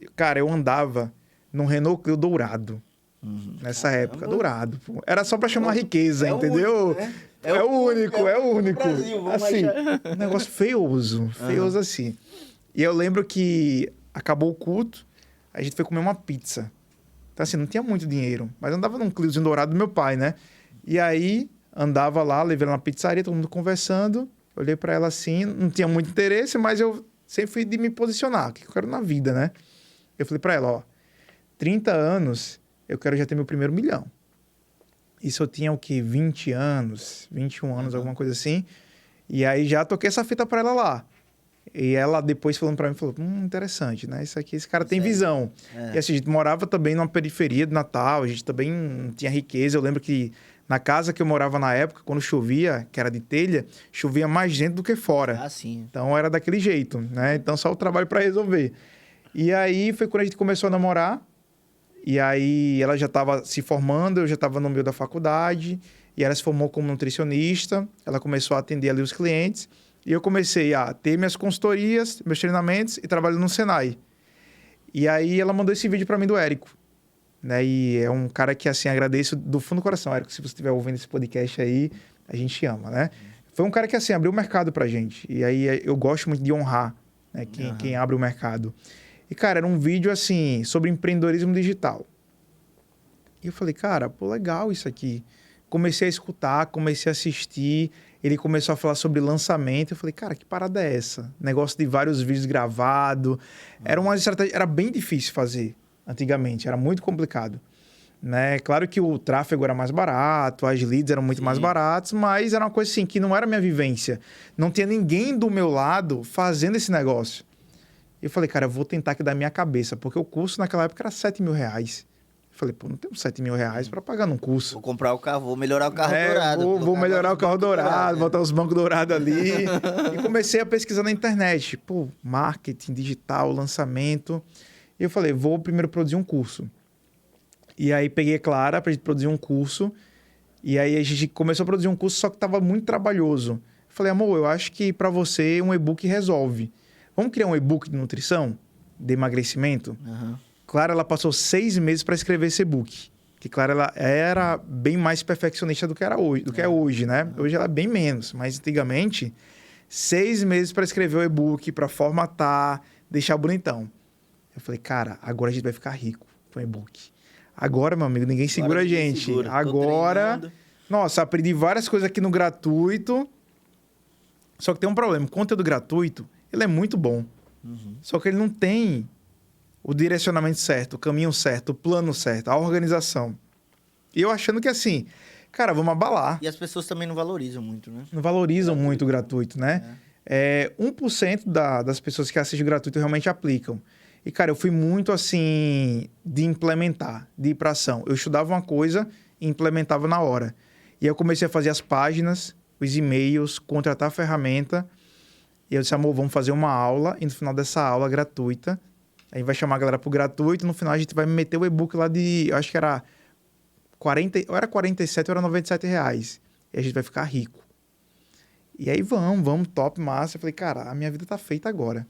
andava num Renault Clio dourado. Nessa época, dourado. Pô. Era só para chamar riqueza, entendeu? Único, né? É o único. Brasil, assim, um negócio feioso assim. E eu lembro que acabou o culto, a gente foi comer uma pizza. Então assim, não tinha muito dinheiro, mas andava num Cliozinho dourado do meu pai, né? E aí, andava lá, levei ela na pizzaria, todo mundo conversando. Olhei para ela assim, não tinha muito interesse, mas eu sempre fui de me posicionar, o que eu quero na vida, né? Eu falei para ela, 30 anos, eu quero já ter meu primeiro milhão. Isso eu tinha o quê? 20 anos, 21 anos, alguma coisa assim. E aí já toquei essa fita pra ela lá. E ela depois falando pra mim, falou, interessante, né? Isso aqui, esse cara tem visão. E assim, a gente morava também numa periferia de Natal, a gente também não tinha riqueza. Eu lembro que na casa que eu morava na época, quando chovia, que era de telha, chovia mais dentro do que fora. Ah, sim. Então era daquele jeito, né? Então só o trabalho pra resolver. E aí foi quando a gente começou a namorar. E aí ela já estava se formando, eu já estava no meio da faculdade. E ela se formou como nutricionista. Ela começou a atender ali os clientes. E eu comecei a ter minhas consultorias, meus treinamentos e trabalho no Senai. E aí ela mandou esse vídeo para mim do Érico. Né? E é um cara que, assim, agradeço do fundo do coração. Érico, se você estiver ouvindo esse podcast aí, a gente ama, né? Foi um cara que, assim, abriu o mercado pra gente. E aí eu gosto muito de honrar, né? Quem abre o mercado. E, cara, era um vídeo, assim, sobre empreendedorismo digital. E eu falei, cara, pô, legal isso aqui. Comecei a escutar, comecei a assistir. Ele começou a falar sobre lançamento. Eu falei, cara, que parada é essa? Negócio de vários vídeos gravados. Era uma estratégia... Era bem difícil fazer antigamente. Era muito complicado. Né? Claro que o tráfego era mais barato, as leads eram muito mais baratos, mas era uma coisa assim que não era minha vivência. Não tinha ninguém do meu lado fazendo esse negócio. Eu falei, cara, eu vou tentar aqui da minha cabeça, porque o curso naquela época era R$7.000. Eu falei, pô, não tenho R$7.000 para pagar num curso. Vou comprar o carro, vou melhorar o carro dourado. Vou melhorar o carro dourado, botar os bancos dourados ali. E comecei a pesquisar na internet. Pô, marketing digital, lançamento. E eu falei, vou primeiro produzir um curso. E aí peguei a Clara pra gente produzir um curso. E aí a gente começou a produzir um curso, só que tava muito trabalhoso. Eu falei, amor, eu acho que para você um e-book resolve. Vamos criar um e-book de nutrição? De emagrecimento? Clara, ela passou 6 meses para escrever esse e-book. Que Clara, ela era bem mais perfeccionista do que era hoje, do que é hoje, né? Hoje ela é bem menos, mas antigamente, 6 meses para escrever o e-book, para formatar, deixar bonitão. Eu falei, cara, agora a gente vai ficar rico com o e-book. Agora, meu amigo, ninguém segura a gente. Agora, nossa, aprendi várias coisas aqui no gratuito. Só que tem um problema. O conteúdo gratuito, ele é muito bom. Só que ele não tem o direcionamento certo, o caminho certo, o plano certo, a organização. E eu achando que assim, cara, vamos abalar. E as pessoas também não valorizam muito, né? Não valorizam muito o gratuito, né? 1% das pessoas que assistem o gratuito realmente aplicam. E, cara, eu fui muito, assim, de implementar, de ir pra ação. Eu estudava uma coisa e implementava na hora. E aí eu comecei a fazer as páginas, os e-mails, contratar a ferramenta. E eu disse, amor, vamos fazer uma aula. E no final dessa aula gratuita, a gente vai chamar a galera pro gratuito. E no final a gente vai meter o e-book lá de, eu acho que era 40, ou era 47 ou era R$97. E a gente vai ficar rico. E aí vamos, top, massa. Eu falei, cara, a minha vida tá feita agora.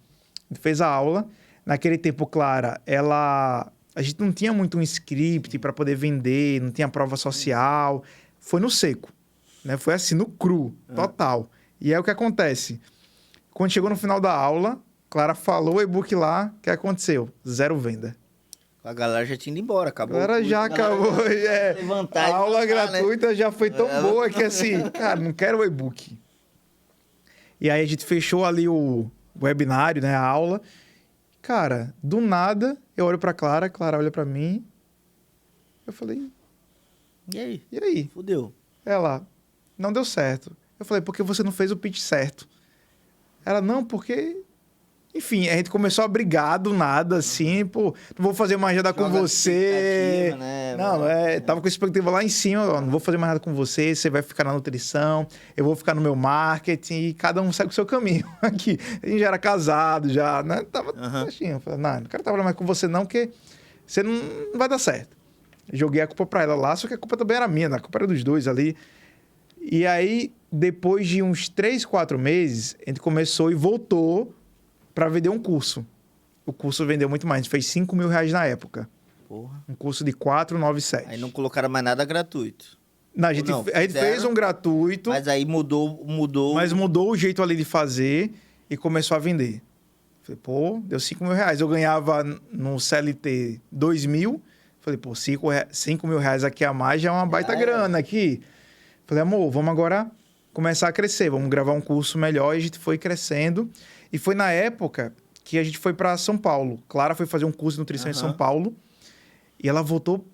A gente fez a aula. Naquele tempo, Clara, a gente não tinha muito um script para poder vender, não tinha prova social. Foi no seco, né? Foi assim, no cru, total. E aí o que acontece? Quando chegou no final da aula, Clara falou o e-book lá, o que aconteceu? 0 venda. A galera já tinha ido embora, acabou. A galera já acabou. Levantar a aula levantar, gratuita, né? Já foi tão boa que É. assim, cara, não quero o e-book. E aí a gente fechou ali o webinário, né? A aula. Cara, do nada, eu olho pra Clara olha pra mim. Eu falei, E aí? e aí? Fudeu. Ela, não deu certo. Eu falei, por que você não fez o pitch certo? Ela, não, porque... Enfim, a gente começou a brigar do nada, assim, pô, não vou fazer mais nada com você. Expectativa, né? Não, tava com a expectativa lá em cima, ó, não vou fazer mais nada com você, você vai ficar na nutrição, eu vou ficar no meu marketing, e cada um segue o seu caminho aqui. A gente já era casado, já, né? Tava assim, eu falei, não quero trabalhar mais com você não, porque você não vai dar certo. Joguei a culpa pra ela lá, só que a culpa também era minha, né? A culpa era dos dois ali. E aí, depois de uns 3, 4 meses, a gente começou e voltou para vender um curso. O curso vendeu muito mais. A gente fez R$5.000 na época. Porra. Um curso de 497. Aí não colocaram mais nada gratuito. Não, a gente fez um gratuito. Mas aí mudou. Mas mudou o jeito ali de fazer e começou a vender. Falei, pô, deu R$5.000. Eu ganhava no CLT 2.000. Falei, pô, R$5.000 aqui a mais já é uma baita grana aqui. Falei, amor, vamos agora começar a crescer. Vamos gravar um curso melhor. E a gente foi crescendo. E foi na época que a gente foi para São Paulo. Clara foi fazer um curso de nutrição em São Paulo. E ela voltou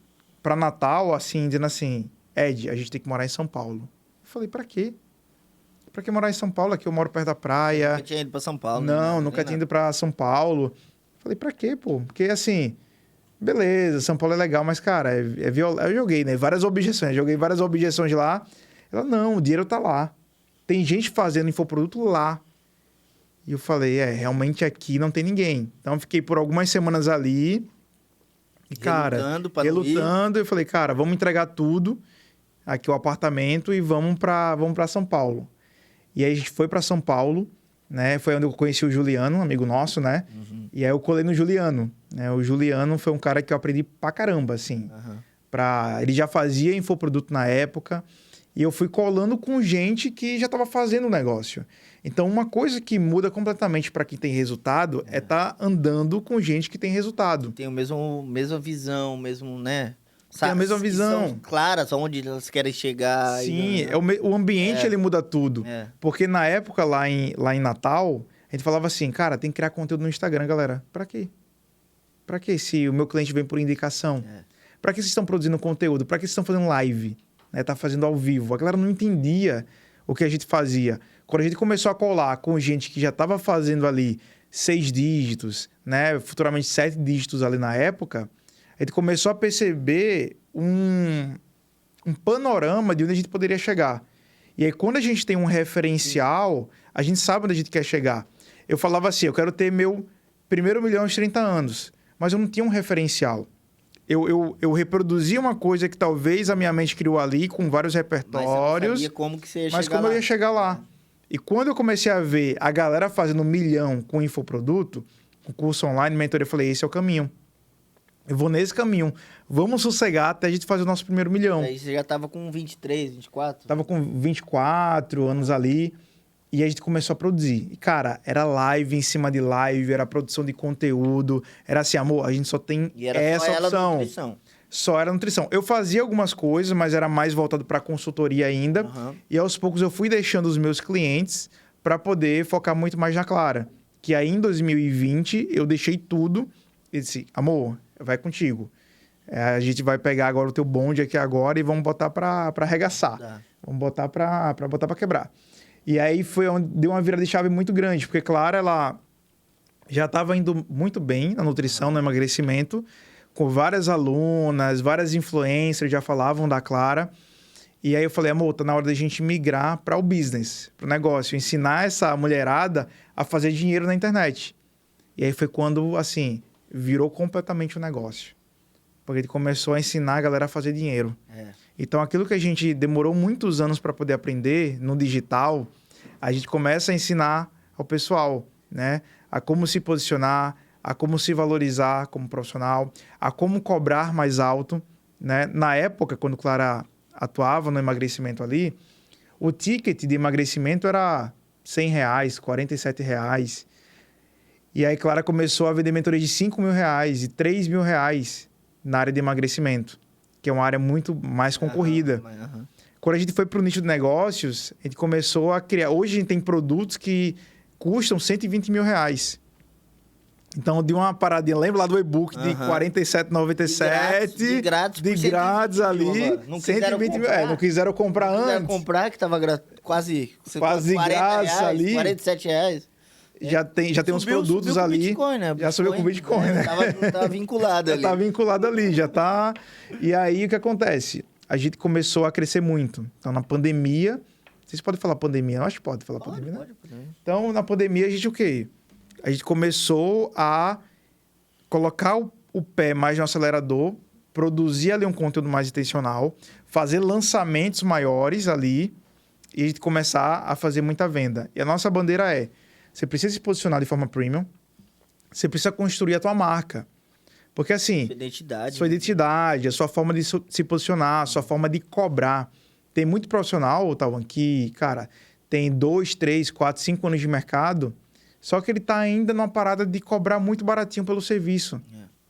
para Natal, assim, dizendo assim... Ed, a gente tem que morar em São Paulo. Eu falei, pra quê? Pra que morar em São Paulo? Aqui eu moro perto da praia. Nunca tinha ido pra São Paulo. Não, nunca tinha ido pra São Paulo. Eu falei, pra quê, pô? Porque, assim, beleza, São Paulo é legal, mas, cara, eu joguei, né? Várias objeções. Joguei várias objeções lá. Ela, não, o dinheiro tá lá. Tem gente fazendo infoproduto lá. E eu falei, realmente aqui não tem ninguém. Então, eu fiquei por algumas semanas ali. E, cara, relutando. Eu falei, cara, vamos entregar tudo. Aqui o apartamento e vamos pra São Paulo. E aí a gente foi pra São Paulo, né? Foi onde eu conheci o Juliano, um amigo nosso, né? Uhum. E aí eu colei no Juliano, né? O Juliano foi um cara que eu aprendi pra caramba, assim. Uhum. Ele já fazia infoproduto na época. E eu fui colando com gente que já estava fazendo o negócio. Então, uma coisa que muda completamente para quem tem resultado é estar andando com gente que tem resultado. Tem a mesma visão, mesmo, né? Tem a mesma visão. São claras onde elas querem chegar. Sim, o ambiente ele muda tudo. Porque na época, lá em Natal, a gente falava assim, cara, tem que criar conteúdo no Instagram, galera. Para quê? Para quê? Se o meu cliente vem por indicação. Para que vocês estão produzindo conteúdo? Para que vocês estão fazendo live? Né, tá fazendo ao vivo. A galera não entendia o que a gente fazia. Quando a gente começou a colar com gente que já estava fazendo ali 6 dígitos, né, futuramente 7 dígitos ali na época, a gente começou a perceber um panorama de onde a gente poderia chegar. E aí, quando a gente tem um referencial, a gente sabe onde a gente quer chegar. Eu falava assim, eu quero ter meu primeiro milhão aos 30 anos, mas eu não tinha um referencial. Eu reproduzia uma coisa que talvez a minha mente criou ali, com vários repertórios. Mas eu não sabia como que você ia mas como eu ia chegar lá. E quando eu comecei a ver a galera fazendo 1 milhão com infoproduto, com curso online, mentoria, eu falei, esse é o caminho. Eu vou nesse caminho. Vamos sossegar até a gente fazer o nosso primeiro milhão. Aí você já estava com 23, 24? Tava com 24 anos ali. E a gente começou a produzir. E, cara, era live em cima de live, era produção de conteúdo. Era assim, amor, a gente só tem essa opção. Só era nutrição. Eu fazia algumas coisas, mas era mais voltado para consultoria ainda. Uhum. E aos poucos eu fui deixando os meus clientes para poder focar muito mais na Clara. Que aí em 2020 eu deixei tudo e disse, amor, vai contigo. A gente vai pegar agora o teu bonde aqui agora e vamos botar para arregaçar. Tá. Vamos botar para quebrar. E aí foi onde deu uma virada de chave muito grande, porque Clara, ela já estava indo muito bem na nutrição, no emagrecimento, com várias alunas, várias influencers já falavam da Clara. E aí eu falei, amor, tá na hora da gente migrar para o business, para o negócio, ensinar essa mulherada a fazer dinheiro na internet. E aí foi quando, assim, virou completamente o negócio. Porque a gente começou a ensinar a galera a fazer dinheiro. Então, aquilo que a gente demorou muitos anos para poder aprender no digital, a gente começa a ensinar ao pessoal, né? A como se posicionar, a como se valorizar como profissional, a como cobrar mais alto, né? Na época, quando Clara atuava no emagrecimento ali, o ticket de emagrecimento era R$100, R$47. E aí Clara começou a vender mentoria de R$5.000 e R$3.000 na área de emagrecimento, que é uma área muito mais concorrida. Quando a gente foi para o nicho de negócios, a gente começou a criar... Hoje a gente tem produtos que custam R$120.000. Então, de uma paradinha... Lembra lá do e-book de R$47,97? De grátis ali. Não quiseram 120 mil. Não quiseram comprar antes. Não quiseram comprar, que estava quase grátis ali. R$47. Já tem uns produtos subiu ali. Bitcoin, né? Já subiu com o Bitcoin, né? Tava vinculado ali. Já tá vinculado ali, já tá... E aí, o que acontece? A gente começou a crescer muito. Então, na pandemia... Vocês podem falar pandemia? Eu acho que pode falar pandemia, né? Pode. Então, na pandemia, a gente o quê? A gente começou a colocar o pé mais no acelerador, produzir ali um conteúdo mais intencional, fazer lançamentos maiores ali e a gente começar a fazer muita venda. E a nossa bandeira é... Você precisa se posicionar de forma premium. Você precisa construir a tua marca. Porque assim... Sua identidade, a sua forma de se posicionar, a sua forma de cobrar. Tem muito profissional, Tawan, que, cara, tem 2, 3, 4, 5 anos de mercado, só que ele tá ainda numa parada de cobrar muito baratinho pelo serviço,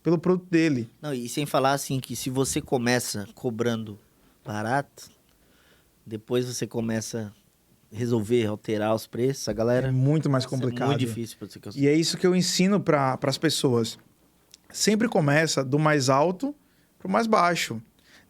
pelo produto dele. Não, e sem falar assim que se você começa cobrando barato, depois você começa... resolver, alterar os preços, a galera... É muito mais complicado. É muito difícil para você conseguir. E é isso que eu ensino para as pessoas. Sempre começa do mais alto para o mais baixo.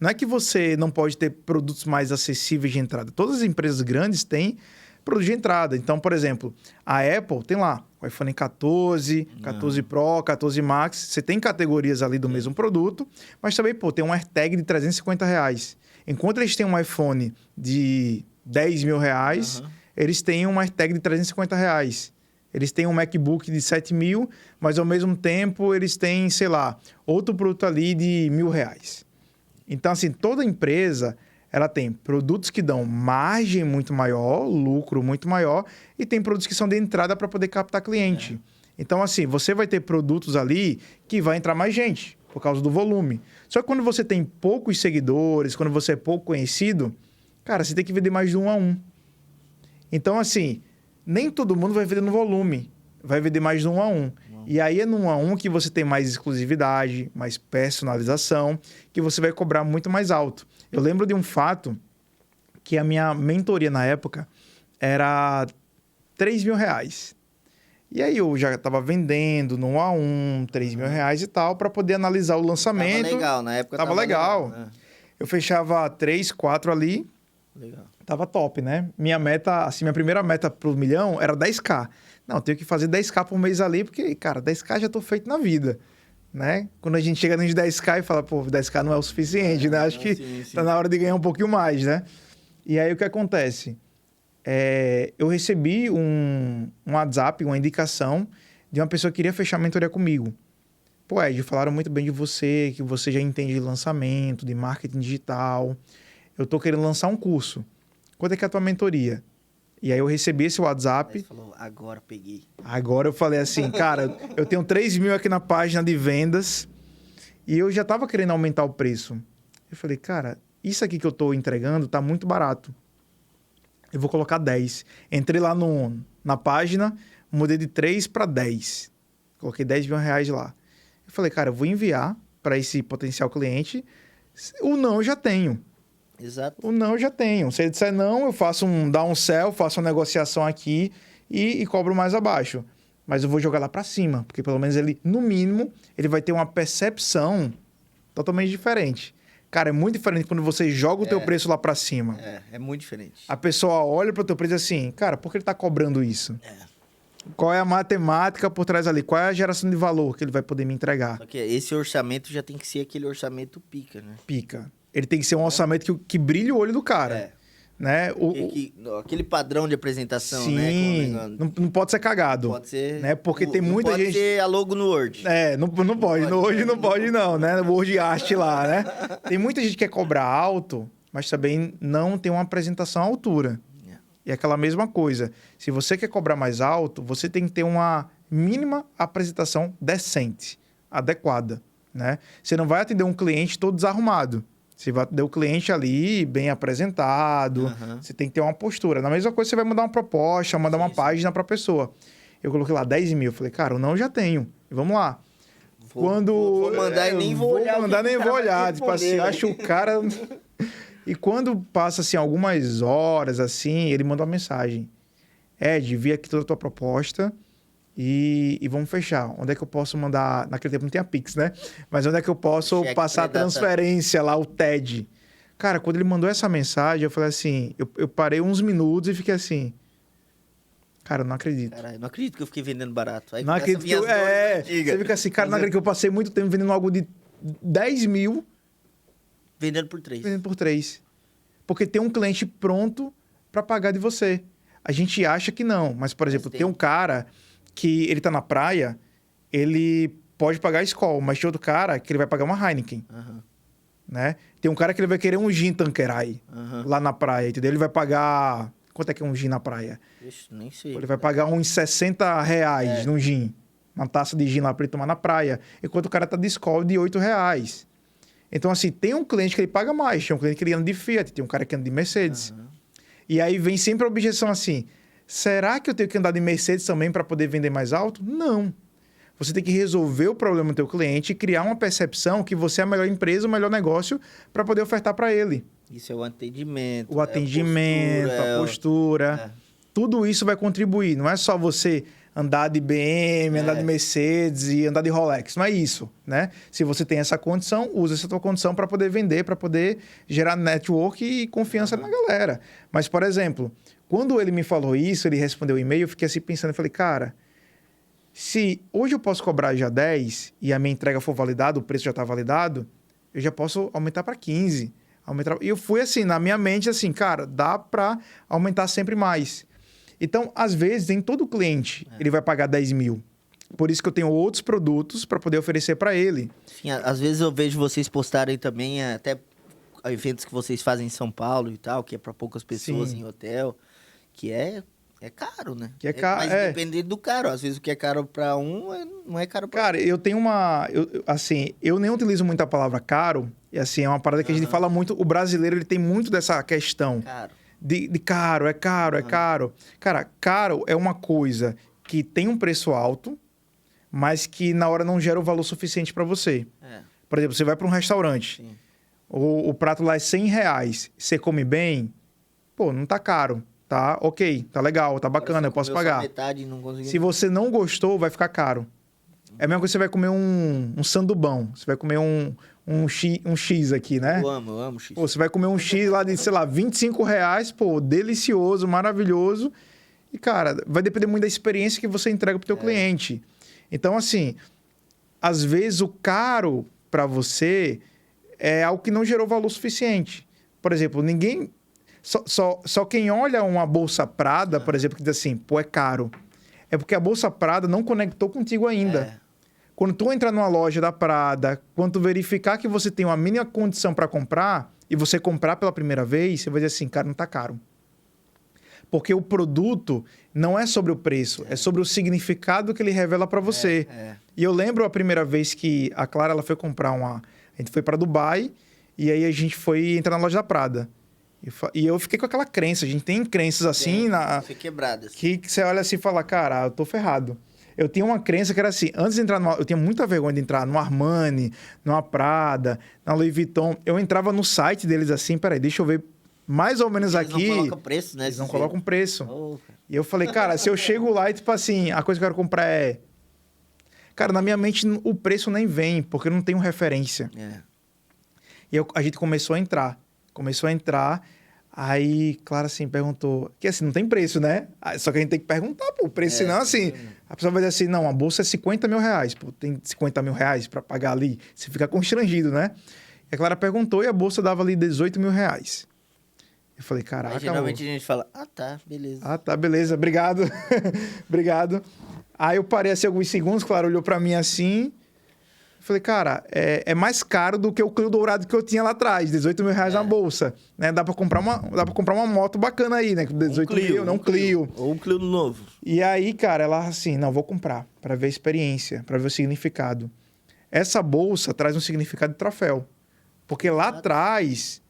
Não é que você não pode ter produtos mais acessíveis de entrada. Todas as empresas grandes têm produto de entrada. Então, por exemplo, a Apple tem lá o iPhone 14, 14 Pro, 14 Max. Você tem categorias ali do mesmo produto, mas também, tem um AirTag de R$350. Enquanto eles têm um iPhone de R$10 mil, eles têm um AirTag de R$350. Eles têm um MacBook de 7 mil, mas ao mesmo tempo eles têm, sei lá, outro produto ali de R$1.000. Então, assim, toda empresa, ela tem produtos que dão margem muito maior, lucro muito maior, e tem produtos que são de entrada para poder captar cliente. Então, assim, você vai ter produtos ali que vai entrar mais gente, por causa do volume. Só que quando você tem poucos seguidores, quando você é pouco conhecido, cara, você tem que vender mais de 1 a 1. Então, assim, nem todo mundo vai vender no volume, vai vender mais de 1 a 1. E aí é no 1 a 1 que você tem mais exclusividade, mais personalização, que você vai cobrar muito mais alto. Eu lembro de um fato que a minha mentoria na época era R$3 mil. E aí eu já estava vendendo no 1 a 1, R$3 mil e tal, para poder analisar o lançamento. Tava legal, na época tava legal. Eu fechava 3, 4 ali. Legal. Tava top, né? Minha meta, assim, minha primeira meta pro 1 milhão era 10K. Não, tenho que fazer 10K por mês ali, porque, cara, 10K já tô feito na vida, né? Quando a gente chega nos 10K e fala, 10K não é o suficiente, né? Acho que sim. Tá na hora de ganhar um pouquinho mais, né? E aí, o que acontece? Eu recebi um WhatsApp, uma indicação de uma pessoa que queria fechar a mentoria comigo. Pô, Ed, falaram muito bem de você, que você já entende de lançamento, de marketing digital. Eu tô querendo lançar um curso. Quanto é que é a tua mentoria? E aí eu recebi esse WhatsApp. Aí você falou, agora peguei. Agora eu falei assim, cara, eu tenho 3 mil aqui na página de vendas e eu já tava querendo aumentar o preço. Eu falei, cara, isso aqui que eu tô entregando tá muito barato. Eu vou colocar 10. Entrei lá na página, mudei de 3 para 10. Coloquei R$10 mil lá. Eu falei, cara, eu vou enviar para esse potencial cliente. O não eu já tenho. Exato. O não eu já tenho. Se ele disser não, eu faço um downsell, faço uma negociação aqui e cobro mais abaixo. Mas eu vou jogar lá para cima, porque pelo menos ele, no mínimo, ele vai ter uma percepção totalmente diferente. Cara, é muito diferente quando você joga o teu preço lá para cima. É muito diferente. A pessoa olha para o teu preço assim, cara, por que ele está cobrando isso? Qual é a matemática por trás ali? Qual é a geração de valor que ele vai poder me entregar? Só que esse orçamento já tem que ser aquele orçamento pica, né? Pica. Ele tem que ser um orçamento que brilhe o olho do cara. Né? Aquele padrão de apresentação, sim, né? Não pode ser cagado. Pode ser. Né? Porque tem muita gente. Pode ser a logo no Word. Não pode. No Word não pode, não, né? No Word Art lá, né? Tem muita gente que quer cobrar alto, mas também não tem uma apresentação à altura. E é aquela mesma coisa. Se você quer cobrar mais alto, você tem que ter uma mínima apresentação decente, adequada, né? Você não vai atender um cliente todo desarrumado. Você vai atender o cliente ali bem apresentado. Você tem que ter uma postura. Na mesma coisa, você vai mandar uma proposta, mandar uma página para a pessoa. Eu coloquei lá 10 mil. Falei, cara, o não eu já tenho. Vamos lá. Vou mandar e nem vou olhar. Vou mandar nem vou olhar. Tipo assim, acho o cara... E quando passa, assim, algumas horas, assim, ele manda uma mensagem. Ed, vi aqui toda a tua proposta e vamos fechar. Onde é que eu posso mandar... Naquele tempo não tinha Pix, né? Mas onde é que eu posso passar a transferência lá, o TED? Cara, quando ele mandou essa mensagem, eu falei assim... Eu parei uns minutos e fiquei assim... Cara, eu não acredito. Cara, eu não acredito que eu fiquei vendendo barato. Aí não acredito que você fica assim, cara, não acredito que eu passei muito tempo vendendo algo de 10 mil... Vendendo por 3. Vendendo por 3. Porque tem um cliente pronto para pagar de você. A gente acha que não. Mas, por exemplo, tem um cara que ele tá na praia, ele pode pagar a Skol, mas tem outro cara que ele vai pagar uma Heineken. Né? Tem um cara que ele vai querer um gin Tanqueray lá na praia, entendeu? Ele vai pagar... Quanto é que é um gin na praia? Ixi, nem sei. Ele vai pagar uns R$60 num gin. Uma taça de gin lá para ele tomar na praia. Enquanto o cara tá de Skol de R$8. Então, assim, tem um cliente que ele paga mais. Tem um cliente que ele anda de Fiat, tem um cara que anda de Mercedes. E aí vem sempre a objeção assim, será que eu tenho que andar de Mercedes também para poder vender mais alto? Não. Você tem que resolver o problema do teu cliente e criar uma percepção que você é a melhor empresa, o melhor negócio para poder ofertar para ele. Isso é o atendimento. O atendimento, a postura. Tudo isso vai contribuir. Não é só você andar de BM, andar de Mercedes e andar de Rolex. Não é isso, né? Se você tem essa condição, usa essa tua condição para poder vender, para poder gerar network e confiança na galera. Mas, por exemplo, quando ele me falou isso, ele respondeu o e-mail, eu fiquei assim pensando, eu falei, cara, se hoje eu posso cobrar já 10 e a minha entrega for validada, o preço já está validado, eu já posso aumentar para 15. E eu fui assim, na minha mente, assim, cara, dá para aumentar sempre mais. Então, às vezes, em todo cliente, ele vai pagar 10 mil. Por isso que eu tenho outros produtos para poder oferecer para ele. Sim, às vezes eu vejo vocês postarem também até eventos que vocês fazem em São Paulo e tal, que é para poucas pessoas em hotel, que é caro, né? Que é caro, mas dependendo do caro. Às vezes o que é caro para um não é caro para outro. Cara, eu tenho eu nem utilizo muito a palavra caro. E assim, é uma parada que a gente fala muito. O brasileiro, ele tem muito dessa questão. Caro. De caro, é caro. Cara, caro é uma coisa que tem um preço alto, mas que na hora não gera o valor suficiente para você. Por exemplo, você vai para um restaurante, o prato lá é R$100, você come bem, pô, não tá caro, tá ok, tá legal, tá bacana, eu posso pagar. Metade, não consegui... Se você não gostou, vai ficar caro. É a mesma coisa que você vai comer um sandubão, você vai comer um X aqui, né? Eu amo X. Pô, você vai comer um X lá de, sei lá, R$25, pô, delicioso, maravilhoso. E, cara, vai depender muito da experiência que você entrega pro teu cliente. Então, assim, às vezes o caro para você é algo que não gerou valor suficiente. Por exemplo, ninguém... Só quem olha uma bolsa Prada, por exemplo, que diz assim, pô, é caro. É porque a bolsa Prada não conectou contigo ainda. Quando tu entrar numa loja da Prada, quando tu verificar que você tem uma mínima condição para comprar e você comprar pela primeira vez, você vai dizer assim, cara, não tá caro. Porque o produto não é sobre o preço, é sobre o significado que ele revela para você. E eu lembro a primeira vez que a Clara ela foi comprar a gente foi para Dubai e aí a gente foi entrar na loja da Prada. E eu fiquei com aquela crença, a gente tem crenças assim... Foi quebrada. Que você olha assim e fala, cara, eu tô ferrado. Eu tinha uma crença que era assim, antes de entrar eu tinha muita vergonha de entrar no Armani, numa Prada, na Louis Vuitton. Eu entrava no site deles assim, peraí, deixa eu ver mais ou menos aqui... Eles não colocam preço, né? Eles não colocam preço. E eu falei, cara, se eu chego lá e tipo assim, a coisa que eu quero comprar é... Cara, na minha mente o preço nem vem, porque eu não tenho referência. E a gente começou a entrar. Aí, claro, assim, perguntou... Que assim, não tem preço, né? Só que a gente tem que perguntar, pô, o preço. Senão, assim, a pessoa vai dizer assim, não, a bolsa é R$50 mil. Pô, tem R$50 mil para pagar ali. Você fica constrangido, né? E a Clara perguntou e a bolsa dava ali R$18 mil. Eu falei, caraca... Aí, geralmente a gente fala, beleza. Beleza, obrigado. Obrigado. Aí eu parei assim alguns segundos, Clara olhou para mim assim... Falei, cara, é mais caro do que o Clio dourado que eu tinha lá atrás, R$18 mil na bolsa. Né? Dá pra comprar uma moto bacana aí, né? 18 mil, não um Clio. Ou um Clio novo. E aí, cara, ela assim, não, vou comprar para ver a experiência, para ver o significado. Essa bolsa traz um significado de troféu. Porque lá atrás,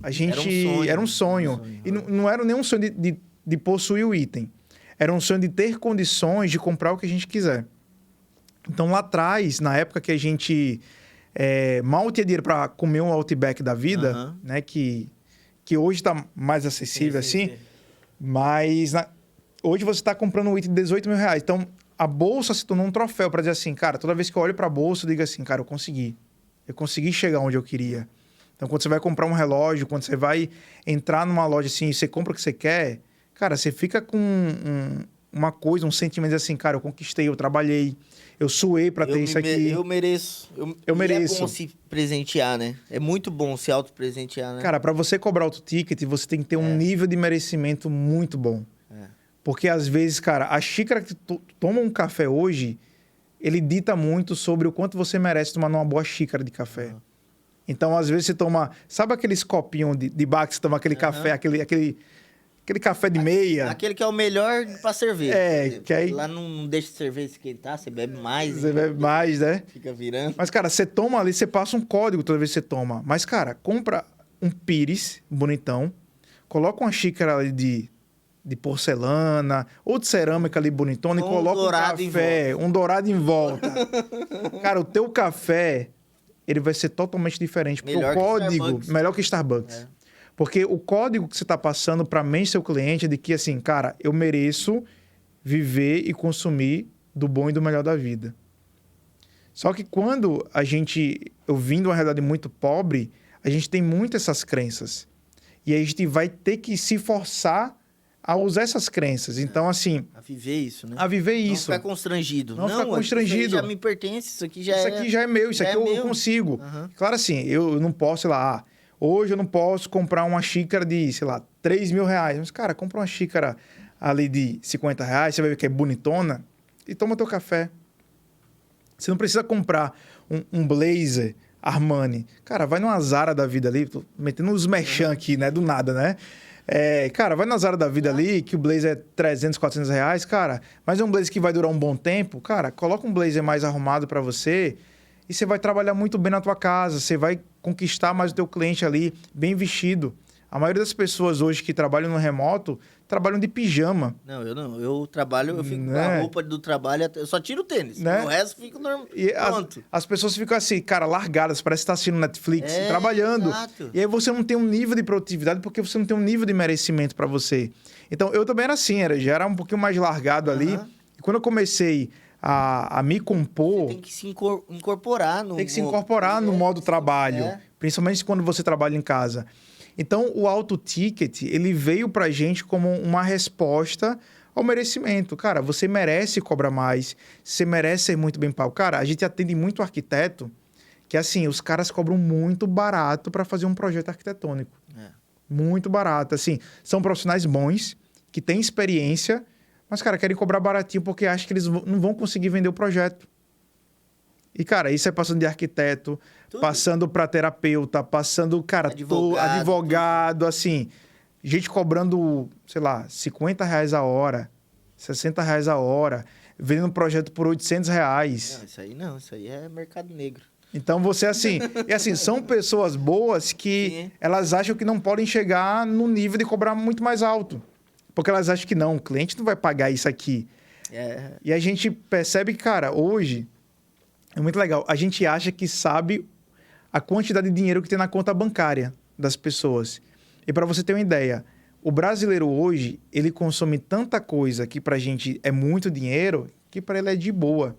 a gente... Era um sonho. E não era nem um sonho de possuir o item. Era um sonho de ter condições de comprar o que a gente quiser. Então, lá atrás, na época que a gente mal tinha dinheiro para comer um Outback da vida, né? Que hoje está mais acessível assim. Mas hoje você está comprando um item de R$18 mil. Então, a bolsa se tornou um troféu para dizer assim, cara, toda vez que eu olho para a bolsa, eu digo assim, cara, eu consegui. Eu consegui chegar onde eu queria. Então, quando você vai comprar um relógio, quando você vai entrar numa loja assim, e você compra o que você quer, cara, você fica com uma coisa, um sentimento assim, cara, eu conquistei, eu trabalhei. Eu suei para ter isso aqui. Eu mereço. Eu mereço. É bom se presentear, né? É muito bom se auto-presentear, né? Cara, para você cobrar auto ticket, você tem que ter um nível de merecimento muito bom. Porque às vezes, cara, a xícara que tu toma um café hoje, ele dita muito sobre o quanto você merece tomar numa boa xícara de café. Então, às vezes você toma... Sabe aqueles copinhos de bar que você toma aquele café, aquele café de meia. Aquele que é o melhor para cerveja. Que aí... Lá não deixa a cerveja esquentar, você bebe mais. Você bebe mais, né? Fica virando. Mas, cara, você toma ali, você passa um código toda vez que você toma. Mas, cara, compra um pires bonitão, coloca uma xícara ali de porcelana ou de cerâmica ali bonitona e coloca um café, um dourado em volta. Cara, o teu café, ele vai ser totalmente diferente. Porque o código... Melhor que Starbucks. Porque o código que você está passando para mim, seu cliente, é de que, assim, cara, eu mereço viver e consumir do bom e do melhor da vida. Só que quando eu vim de uma realidade muito pobre, a gente tem muito essas crenças. E aí a gente vai ter que se forçar a usar essas crenças. Então, assim... A viver isso, né? A viver isso. Não ficar constrangido. Não ficar constrangido. Isso aqui já me pertence, isso aqui já aqui já é meu, isso aqui eu consigo. Uhum. Claro, assim, eu não posso, sei lá... Hoje eu não posso comprar uma xícara de, sei lá, 3 mil reais. Mas, cara, compra uma xícara ali de 50 reais, você vai ver que é bonitona, e toma teu café. Você não precisa comprar um blazer Armani. Cara, vai numa Zara da vida ali, tô metendo uns merchan aqui, né? Do nada, né? Cara, vai na Zara da vida ali, que o blazer é 300, 400 reais, cara. Mas é um blazer que vai durar um bom tempo. Cara, coloca um blazer mais arrumado para você e você vai trabalhar muito bem na tua casa. Você vai conquistar mais o teu cliente ali, bem vestido. A maioria das pessoas hoje que trabalham no remoto, trabalham de pijama. Não, eu não. Eu trabalho, eu fico com a roupa do trabalho, eu só tiro o tênis. Né? O resto fica normal. Pronto. As pessoas ficam assim, cara, largadas, parece que tá assistindo Netflix, trabalhando. Exato. E aí você não tem um nível de produtividade porque você não tem um nível de merecimento para você. Então, eu também era assim, já era um pouquinho mais largado ali. E quando eu comecei a me compor... Você tem que se incorporar no... Tem que se incorporar no modo trabalho. Principalmente quando você trabalha em casa. Então, o auto ticket, ele veio pra gente como uma resposta ao merecimento. Cara, você merece cobrar mais, você merece ser muito bem pago. Cara, a gente atende muito arquiteto, que assim, os caras cobram muito barato para fazer um projeto arquitetônico. Muito barato. Assim, são profissionais bons, que têm experiência, mas, cara, querem cobrar baratinho porque acham que eles não vão conseguir vender o projeto. E, cara, isso é passando de arquiteto, passando para terapeuta, passando, cara, advogado, assim, gente cobrando, sei lá, 50 reais a hora, 60 reais a hora, vendendo um projeto por 800 reais. Não, isso aí é mercado negro. Então, você, assim, são pessoas boas que elas acham que não podem chegar no nível de cobrar muito mais alto. Porque elas acham que não, o cliente não vai pagar isso aqui. E a gente percebe que, cara, hoje... É muito legal. A gente acha que sabe a quantidade de dinheiro que tem na conta bancária das pessoas. E para você ter uma ideia, o brasileiro hoje, ele consome tanta coisa que pra gente é muito dinheiro, que para ele é de boa.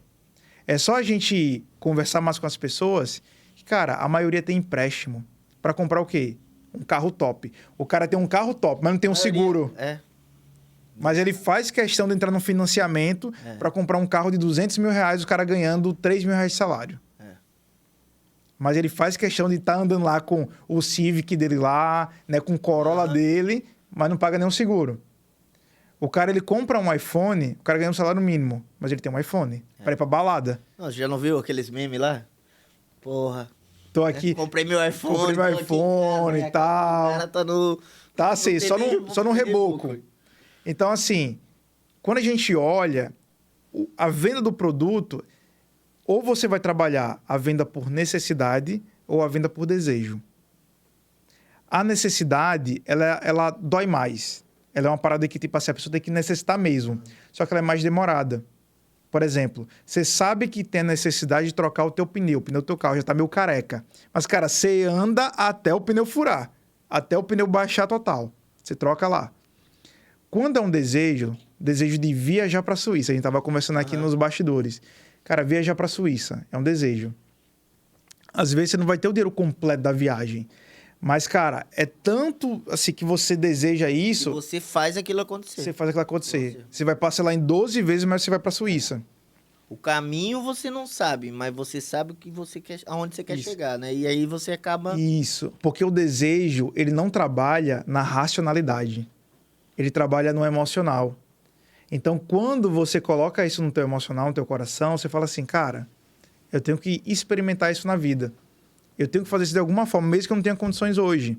É só a gente conversar mais com as pessoas que, cara, a maioria tem empréstimo. Para comprar o quê? Um carro top. O cara tem um carro top, mas não tem um seguro. Mas ele faz questão de entrar no financiamento para comprar um carro de 200 mil reais, o cara ganhando 3 mil reais de salário. Mas ele faz questão de estar andando lá com o Civic dele lá, né, com o Corolla dele, mas não paga nenhum seguro. O cara, ele compra um iPhone, o cara ganha um salário mínimo, mas ele tem um iPhone para ir pra balada. Não, você já não viu aqueles memes lá? Porra. Tô aqui. Comprei meu iPhone. Comprei meu iPhone e tal. O cara tá no... Tá assim, só no reboco. Então, assim, quando a gente olha a venda do produto, ou você vai trabalhar a venda por necessidade ou a venda por desejo. A necessidade, ela dói mais. Ela é uma parada que, tipo assim, a pessoa tem que necessitar mesmo. Só que ela é mais demorada. Por exemplo, você sabe que tem a necessidade de trocar o teu pneu do teu carro já tá meio careca. Mas, cara, você anda até o pneu furar, até o pneu baixar total. Você troca lá. Quando é um desejo de viajar para a Suíça, a gente estava conversando aqui nos bastidores. Cara, viajar para a Suíça é um desejo. Às vezes você não vai ter o dinheiro completo da viagem. Mas, cara, é tanto assim que você deseja isso... E você faz aquilo acontecer. Você faz aquilo acontecer. Você vai parcelar em 12 vezes, mas você vai para a Suíça. O caminho você não sabe, mas você sabe o que você quer, aonde você quer chegar, né? E aí você acaba... Isso, porque o desejo, ele não trabalha na racionalidade. Ele trabalha no emocional. Então, quando você coloca isso no teu emocional, no teu coração, você fala assim, cara, eu tenho que experimentar isso na vida. Eu tenho que fazer isso de alguma forma, mesmo que eu não tenha condições hoje.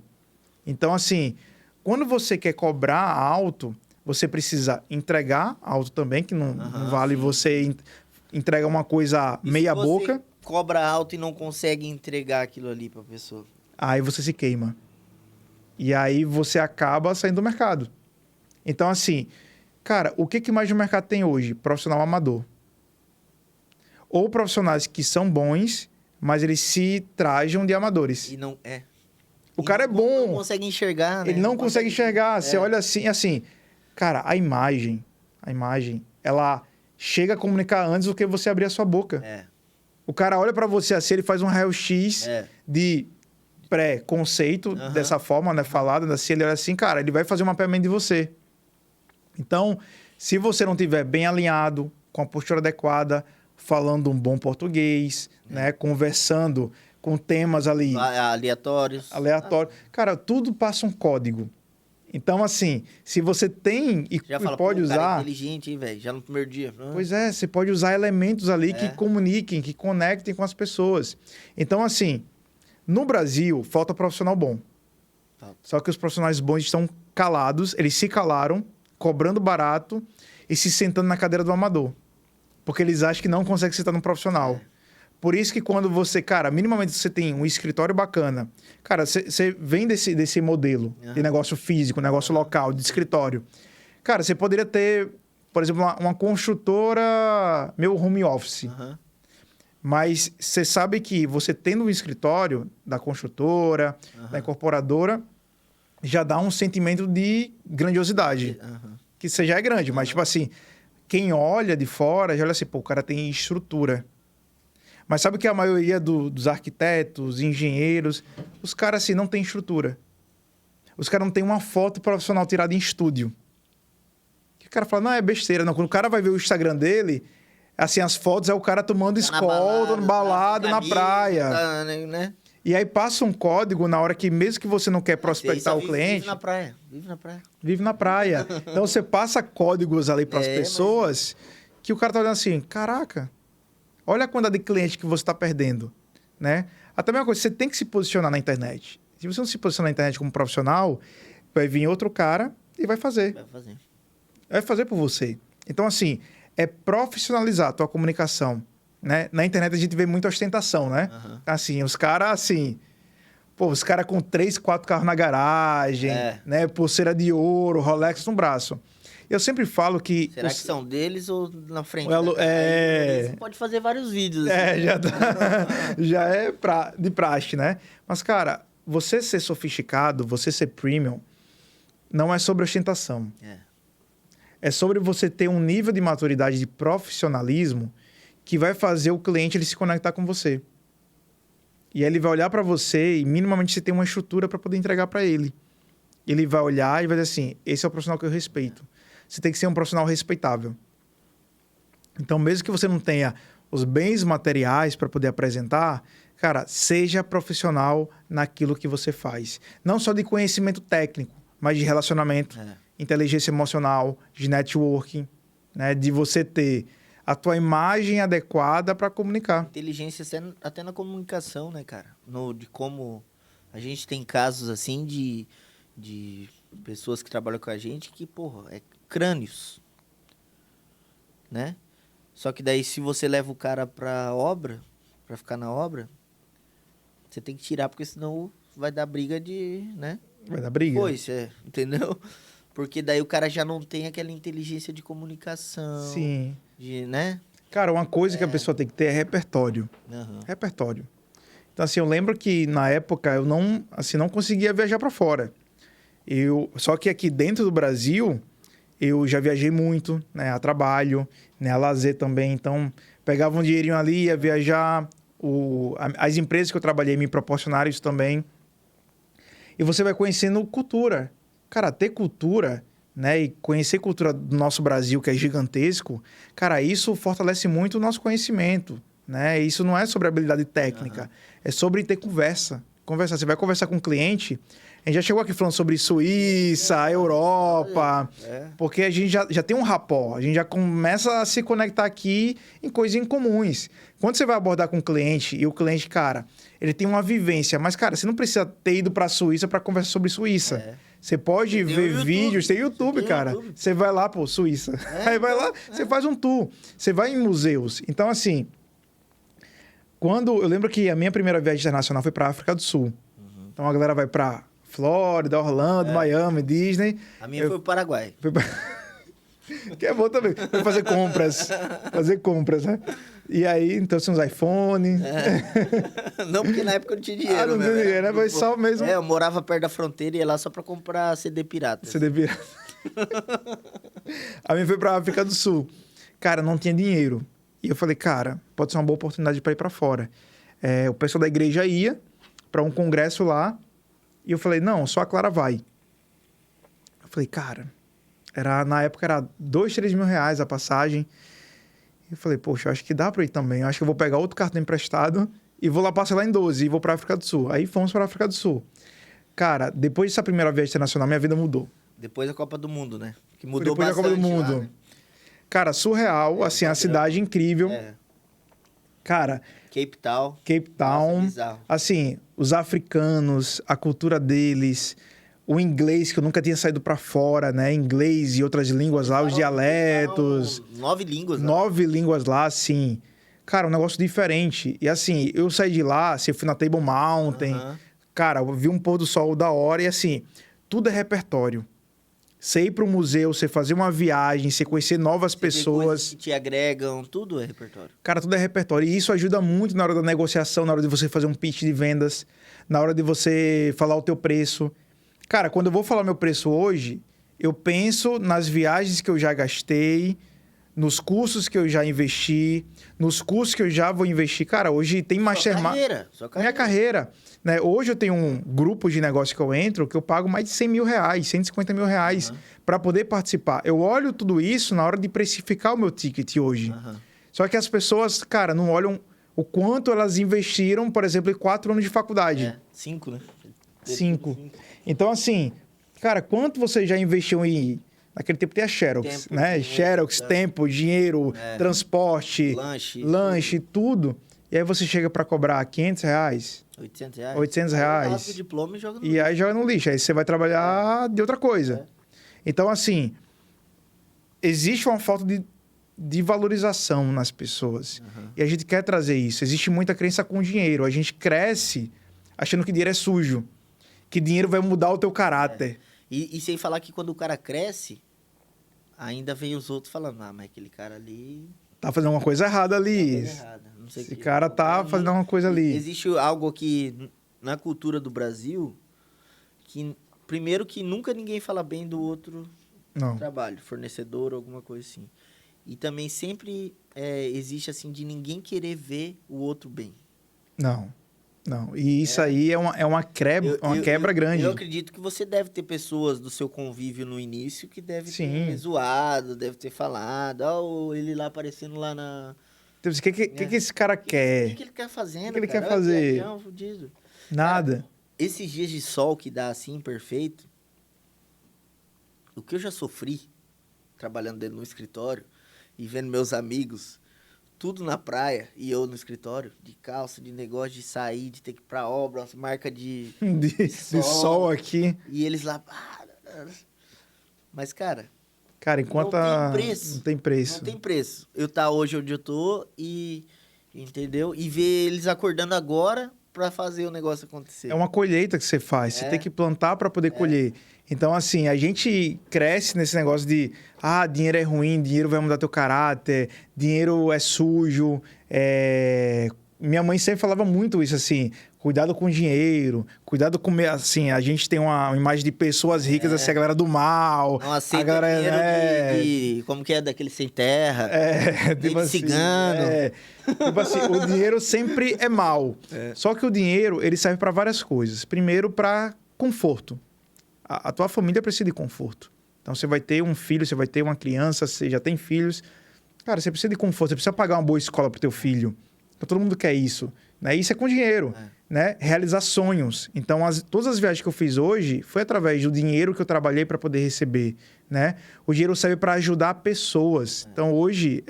Então, assim, quando você quer cobrar alto, você precisa entregar alto também, que não vale você entregar uma coisa meia boca. Você cobra alto e não consegue entregar aquilo ali pra pessoa. Aí você se queima. E aí você acaba saindo do mercado. Então, assim, cara, o que mais no mercado tem hoje? Profissional amador. Ou profissionais que são bons, mas eles se trajam de amadores. E não é. O cara é bom. Ele não consegue enxergar, né? Ele não consegue enxergar. Você olha assim, cara, a imagem ela chega a comunicar antes do que você abrir a sua boca. O cara olha para você assim, ele faz um raio-x de pré-conceito, dessa forma, né? Falado, assim, ele olha assim, cara, ele vai fazer um mapeamento de você. Então, se você não tiver bem alinhado, com a postura adequada, falando um bom português, né? Conversando com temas ali... Aleatórios. Cara, tudo passa um código. Então, assim, se você tem e já fala, pode usar... Cara é inteligente, hein, velho? Já no primeiro dia. Pois é, você pode usar elementos ali que comuniquem, que conectem com as pessoas. Então, assim, no Brasil, falta profissional bom. Só que os profissionais bons estão calados, eles se calaram, cobrando barato e se sentando na cadeira do amador. Porque eles acham que não conseguem sentar num profissional. Por isso que quando você, cara, minimamente você tem um escritório bacana, cara, você vem desse modelo de negócio físico, negócio local, de escritório. Cara, você poderia ter, por exemplo, uma construtora, meu home office. Mas você sabe que você tendo um escritório da construtora, da incorporadora, já dá um sentimento de grandiosidade. Que você já é grande, mas tipo assim, quem olha de fora já olha assim, pô, o cara tem estrutura. Mas sabe que a maioria dos arquitetos, engenheiros, os caras assim não tem estrutura. Os caras não tem uma foto profissional tirada em estúdio. Que o cara fala, não, é besteira. Não, quando o cara vai ver o Instagram dele, assim, as fotos é o cara tomando escola, dando balada na praia. Né? E aí passa um código na hora que, mesmo que você não quer prospectar o cliente... Vive na praia, vive na praia. Vive na praia. Então você passa códigos ali para as pessoas que o cara tá olhando assim, caraca, olha a quantidade de cliente que você está perdendo, né? Até a mesma coisa, você tem que se posicionar na internet. Se você não se posicionar na internet como profissional, vai vir outro cara e vai fazer. Vai fazer por você. Então, assim, é profissionalizar a tua comunicação, né? Na internet a gente vê muita ostentação, né? Assim, os caras, assim... Pô, os caras com 3, 4 carros na garagem, né? Pulseira de ouro, Rolex no braço. Eu sempre falo que... Será que são deles ou na frente? Você pode fazer vários vídeos. Assim. Já é de praxe, né? Mas, cara, você ser sofisticado, você ser premium, não é sobre ostentação. É sobre você ter um nível de maturidade, de profissionalismo, que vai fazer o cliente ele se conectar com você. E aí ele vai olhar para você e minimamente você tem uma estrutura para poder entregar para ele. Ele vai olhar e vai dizer assim, esse é o profissional que eu respeito. Você tem que ser um profissional respeitável. Então, mesmo que você não tenha os bens materiais para poder apresentar, cara, seja profissional naquilo que você faz. Não só de conhecimento técnico, mas de relacionamento, inteligência emocional, de networking, né? De você ter a tua imagem adequada para comunicar. Inteligência até na comunicação, né, cara? De como a gente tem casos, assim, de pessoas que trabalham com a gente que, porra, é crânios, né? Só que daí, se você leva o cara pra obra, pra ficar na obra, você tem que tirar, porque senão vai dar briga né? Vai dar briga. Pois, entendeu? Porque daí o cara já não tem aquela inteligência de comunicação. Sim. Né? Cara, uma coisa que a pessoa tem que ter é repertório. Repertório. Então, assim, eu lembro que na época eu não conseguia viajar para fora. Só que aqui dentro do Brasil, eu já viajei muito, né? A trabalho, né? A lazer também. Então, pegava um dinheirinho ali, ia viajar. As empresas que eu trabalhei me proporcionaram isso também. E você vai conhecendo cultura. Cara, ter cultura, né? E conhecer cultura do nosso Brasil, que é gigantesco, cara, isso fortalece muito o nosso conhecimento, né? Isso não é sobre habilidade técnica, é sobre ter conversa. Você vai conversar com um cliente, a gente já chegou aqui falando sobre Suíça, Europa, porque a gente já tem um rapport, a gente já começa a se conectar aqui em coisas incomuns. Quando você vai abordar com um cliente, e o cliente, cara, ele tem uma vivência, mas, cara, você não precisa ter ido para a Suíça para conversar sobre Suíça. Você pode ver vídeos, tem YouTube, cara. Você vai lá, pô, Suíça. Aí vai lá, você faz um tour. Você vai em museus. Então, assim, eu lembro que a minha primeira viagem internacional foi para a África do Sul. Então, a galera vai para Flórida, Orlando, Miami, Disney. A minha foi para o Paraguai. Que é bom também. Foi fazer compras, né? E aí, então, tinha uns iPhone. Não, porque na época eu não tinha dinheiro. Não tinha dinheiro, né? Mas só mesmo. Eu morava perto da fronteira e ia lá só pra comprar CD pirata. CD pirata. A minha foi pra África do Sul. Cara, não tinha dinheiro. E eu falei, cara, pode ser uma boa oportunidade para ir para fora. O pessoal da igreja ia para um congresso lá. E eu falei, não, só a Clara vai. Eu falei, cara, na época era 2, 3 mil reais a passagem. Eu falei, poxa, eu acho que dá para ir também. Eu acho que eu vou pegar outro cartão emprestado e vou lá parcelar em 12 e vou para África do Sul. Aí fomos para África do Sul. Cara, depois dessa primeira viagem internacional, minha vida mudou. Depois da Copa do Mundo, né? Que mudou depois bastante da Copa do Mundo. lá, né? Cara, surreal, assim, a cidade incrível. Cara, Cape Town. Nossa, bizarro. assim, os africanos, a cultura deles, o inglês, que eu nunca tinha saído pra fora, né? Inglês e outras línguas lá, os dialetos. 9 línguas lá. 9 línguas lá, assim. Cara, um negócio diferente. E assim, eu saí de lá, assim, eu fui na Table Mountain. Cara, eu vi um pôr do sol da hora e assim, tudo é repertório. Você ir para o museu, você fazer uma viagem, você conhecer novas pessoas. Que te agregam, tudo é repertório. Cara, tudo é repertório. E isso ajuda muito na hora da negociação, na hora de você fazer um pitch de vendas, na hora de você falar o teu preço. Cara, quando eu vou falar meu preço hoje, eu penso nas viagens que eu já gastei, nos cursos que eu já investi, nos cursos que eu já vou investir. Cara, hoje tem Mastermind. Sua carreira. Minha carreira. Né? Hoje eu tenho um grupo de negócio que eu entro que eu pago mais de 100 mil reais, 150 mil reais para poder participar. Eu olho tudo isso na hora de precificar o meu ticket hoje. Só que as pessoas, cara, não olham o quanto elas investiram, por exemplo, em 4 anos de faculdade. 5, né? 5. Então, assim, cara, quanto você já investiu em... Naquele tempo tem a Xerox, né? Xerox, tempo, dinheiro, transporte, lanche, tudo. E aí você chega para cobrar 500 reais... 800 reais? 800 reais. O diploma e joga no lixo. E aí joga no lixo. Aí você vai trabalhar de outra coisa. Então, assim, existe uma falta de valorização nas pessoas. E a gente quer trazer isso. Existe muita crença com dinheiro. A gente cresce achando que dinheiro é sujo. Que dinheiro vai mudar o teu caráter. E sem falar que quando o cara cresce, ainda vem os outros falando, mas aquele cara ali... Tá fazendo uma coisa errada ali. Não sei Esse cara tá fazendo uma coisa ali. Existe algo aqui na cultura do Brasil que, primeiro, que nunca ninguém fala bem do outro trabalho, fornecedor ou alguma coisa assim. E também sempre existe, assim, de ninguém querer ver o outro bem. Não. E isso aí é uma quebra grande. Eu acredito que você deve ter pessoas do seu convívio no início que deve ter zoado, deve ter falado, ele lá aparecendo lá na... O que esse cara quer? O que ele quer fazendo? O que ele quer fazer? Nada. Cara, esses dias de sol que dá assim, perfeito, o que eu já sofri trabalhando dentro do escritório e vendo meus amigos, tudo na praia e eu no escritório, de calça, de negócio, de sair, de ter que ir pra obra, marca de sol aqui. E eles lá... Mas, cara... enquanto não tem preço. Não tem preço. Eu tá hoje onde eu tô entendeu? E ver eles acordando agora para fazer o negócio acontecer. É uma colheita que você faz. Você tem que plantar para poder colher. Então, assim, a gente cresce nesse negócio de... dinheiro é ruim, dinheiro vai mudar teu caráter, dinheiro é sujo. Minha mãe sempre falava muito isso, assim... Cuidado com o dinheiro, cuidado com... Assim, a gente tem uma imagem de pessoas ricas, assim, a galera do mal. Não aceita dinheiro como que é? Daquele sem terra. Tipo assim, cigano. Tipo assim, o dinheiro sempre é mal. Só que o dinheiro, ele serve para várias coisas. Primeiro, para conforto. A tua família precisa de conforto. Então, você vai ter um filho, você vai ter uma criança, você já tem filhos. Cara, você precisa de conforto, você precisa pagar uma boa escola pro teu filho. Então, todo mundo quer isso. Né? Isso é com dinheiro. Né? Realizar sonhos. Então, todas as viagens que eu fiz hoje foi através do dinheiro que eu trabalhei para poder receber. Né? O dinheiro serve para ajudar pessoas. Então, hoje,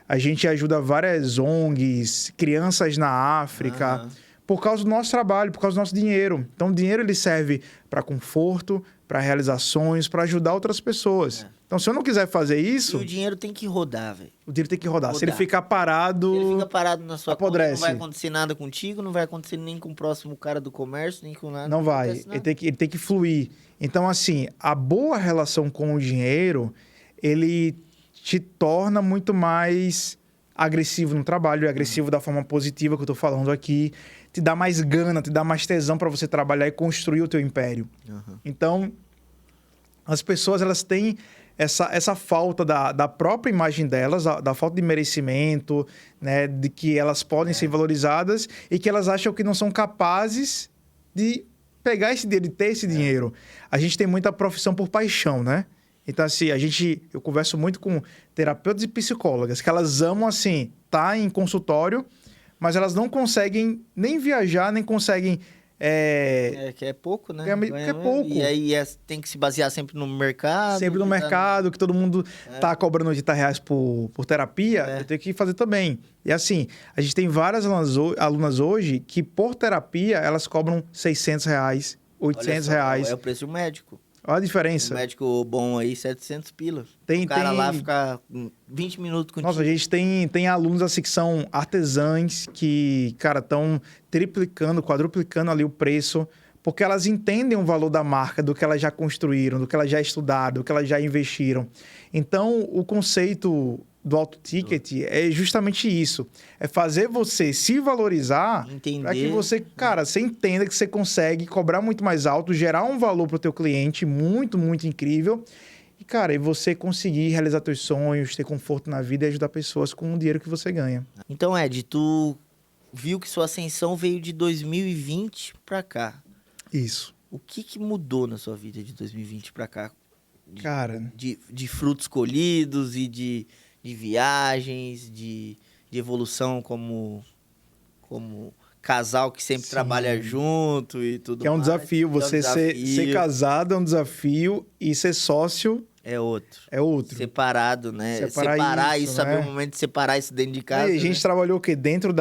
a gente ajuda várias ONGs, crianças na África, por causa do nosso trabalho, por causa do nosso dinheiro. Então, o dinheiro ele serve para conforto, para realizações, para ajudar outras pessoas. Então, se eu não quiser fazer isso... E o dinheiro tem que rodar, velho. O dinheiro tem que rodar. Se ele ficar parado... Se ele fica parado na sua apodrece. Conta, não vai acontecer nada contigo, não vai acontecer nem com o próximo cara do comércio, nem com nada. Não vai. Ele tem que fluir. Então, assim, a boa relação com o dinheiro, ele te torna muito mais agressivo no trabalho, agressivo da forma positiva que eu tô falando aqui, te dá mais gana, te dá mais tesão para você trabalhar e construir o teu império. Então, as pessoas, elas têm essa falta da própria imagem delas, da falta de merecimento, né? De que elas podem ser valorizadas e que elas acham que não são capazes de pegar esse dinheiro, de ter esse dinheiro. A gente tem muita profissão por paixão, né? Então, assim, eu converso muito com terapeutas e psicólogas, que elas amam, assim, tá em consultório, mas elas não conseguem nem viajar, nem conseguem... que é pouco, né? Que é pouco. E aí tem que se basear sempre no mercado. Sempre no mercado, que todo mundo tá cobrando R$80 por terapia, eu tenho que fazer também. E assim, a gente tem várias alunas hoje que por terapia elas cobram R$600, R$800. É o preço do médico. Olha a diferença. Um médico bom aí, 700 pilas. O cara lá fica 20 minutos contigo. Nossa, a gente tem alunos assim que são artesãs que, cara, estão triplicando, quadruplicando ali o preço, porque elas entendem o valor da marca, do que elas já construíram, do que elas já estudaram, do que elas já investiram. Então, o conceito do auto ticket é justamente isso. É fazer você se valorizar para que você, cara, você entenda que você consegue cobrar muito mais alto, gerar um valor para o teu cliente muito, muito incrível. E, cara, e você conseguir realizar teus sonhos, ter conforto na vida e ajudar pessoas com o dinheiro que você ganha. Então, Ed, tu viu que sua ascensão veio de 2020 para cá. Isso. O que mudou na sua vida de 2020 para cá? Cara... De frutos colhidos e de viagens, de evolução como casal que sempre trabalha junto e tudo mais. Que é um desafio. Você ser casado é um desafio e ser sócio... É outro. É outro. Separado, né? Separar isso, saber o momento de separar isso dentro de casa. A gente trabalhou o quê? Dentro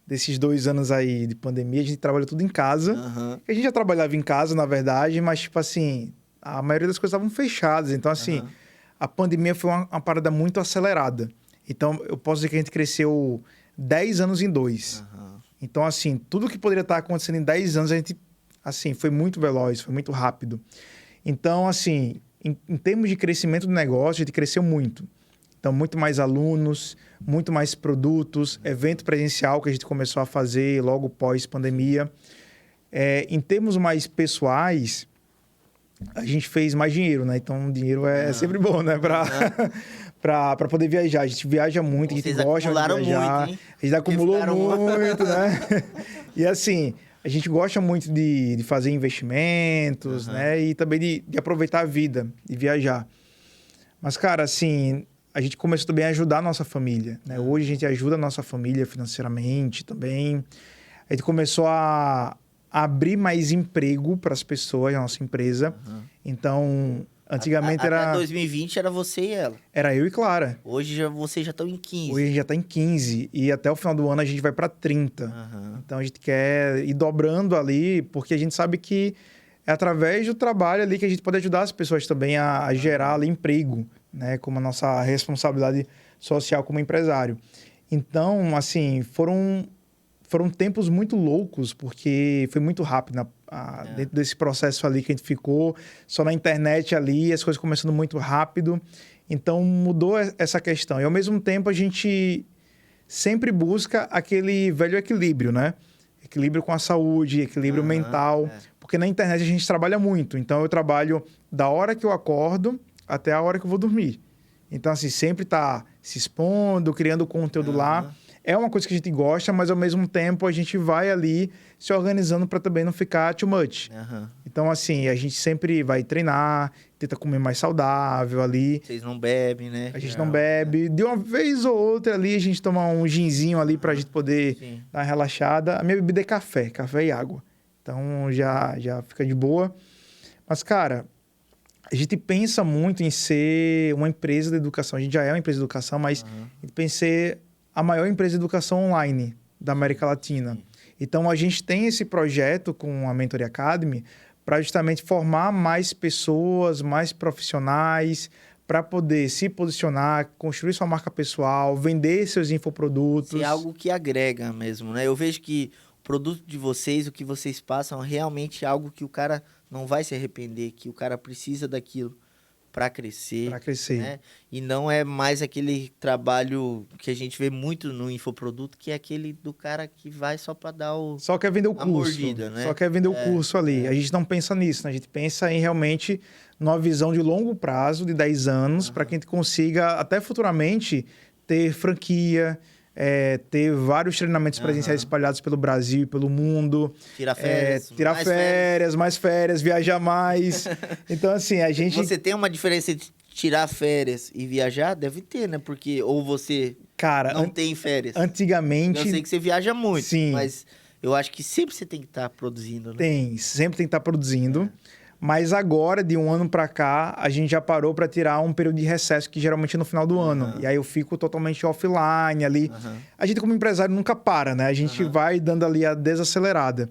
desses 2 anos aí de pandemia, a gente trabalhou tudo em casa. A gente já trabalhava em casa, na verdade, mas, tipo assim, a maioria das coisas estavam fechadas. Então, assim, a pandemia foi uma parada muito acelerada. Então, eu posso dizer que a gente cresceu 10 anos em 2. Então, assim, tudo que poderia estar acontecendo em 10 anos, a gente, assim, foi muito veloz, foi muito rápido. Então, assim... Em termos de crescimento do negócio, a gente cresceu muito. Então, muito mais alunos, muito mais produtos, evento presencial que a gente começou a fazer logo pós-pandemia. Em termos mais pessoais, a gente fez mais dinheiro, né? Então, dinheiro é sempre bom, né? Para poder viajar. A gente viaja muito, a gente gosta de viajar. Muito, hein? A gente acumulou muito, né? E assim... A gente gosta muito de fazer investimentos, né? E também de aproveitar a vida, de viajar. Mas, cara, assim, a gente começou também a ajudar a nossa família, né? Hoje a gente ajuda a nossa família financeiramente também. A gente começou a abrir mais emprego para as pessoas, a nossa empresa. Então... Antigamente Até 2020 era você e ela. Era eu e Clara. Hoje vocês já estão em 15. Hoje a gente já está em 15. E até o final do ano a gente vai para 30. Então a gente quer ir dobrando ali, porque a gente sabe que é através do trabalho ali que a gente pode ajudar as pessoas também a gerar ali emprego, né? Como a nossa responsabilidade social como empresário. Então, assim, foram tempos muito loucos, porque foi muito rápido dentro desse processo ali que a gente ficou, só na internet ali, as coisas começando muito rápido. Então, mudou essa questão. E, ao mesmo tempo, a gente sempre busca aquele velho equilíbrio, né? Equilíbrio com a saúde, equilíbrio mental. Porque na internet a gente trabalha muito. Então, eu trabalho da hora que eu acordo até a hora que eu vou dormir. Então, assim, sempre tá se expondo, criando conteúdo lá. É uma coisa que a gente gosta, mas ao mesmo tempo a gente vai ali se organizando para também não ficar too much. Então, assim, a gente sempre vai treinar, tenta comer mais saudável ali. Vocês não bebem, né? A gente não bebe. De uma vez ou outra ali, a gente toma um ginzinho ali pra gente poder dar uma relaxada. A minha bebida é café e água. Então, já fica de boa. Mas, cara, a gente pensa muito em ser uma empresa de educação. A gente já é uma empresa de educação, mas a gente pensa em ser a maior empresa de educação online da América Latina. Então, a gente tem esse projeto com a Mentoria Academy para justamente formar mais pessoas, mais profissionais, para poder se posicionar, construir sua marca pessoal, vender seus infoprodutos. É algo que agrega mesmo, né? Eu vejo que o produto de vocês, o que vocês passam, é realmente algo que o cara não vai se arrepender, que o cara precisa daquilo. para crescer. Para crescer. Né? E não é mais aquele trabalho que a gente vê muito no infoproduto, que é aquele do cara que vai só para dar só quer vender o curso. Mordida, né? Só quer vender o curso ali. A gente não pensa nisso, né? A gente pensa em realmente numa visão de longo prazo, de 10 anos, para que a gente consiga até futuramente ter franquia, ter vários treinamentos presenciais espalhados pelo Brasil e pelo mundo. Tirar férias. Mais férias, viajar mais. Então, assim, a gente... Você tem uma diferença de tirar férias e viajar? Deve ter, né? Porque ou você não tem férias. Antigamente... Eu sei que você viaja muito, sim, mas eu acho que sempre você tem que estar produzindo, né? Sempre tem que estar produzindo. Mas agora, de um ano para cá, a gente já parou para tirar um período de recesso, que geralmente é no final do ano. E aí eu fico totalmente offline ali. A gente, como empresário, nunca para, né? A gente vai dando ali a desacelerada.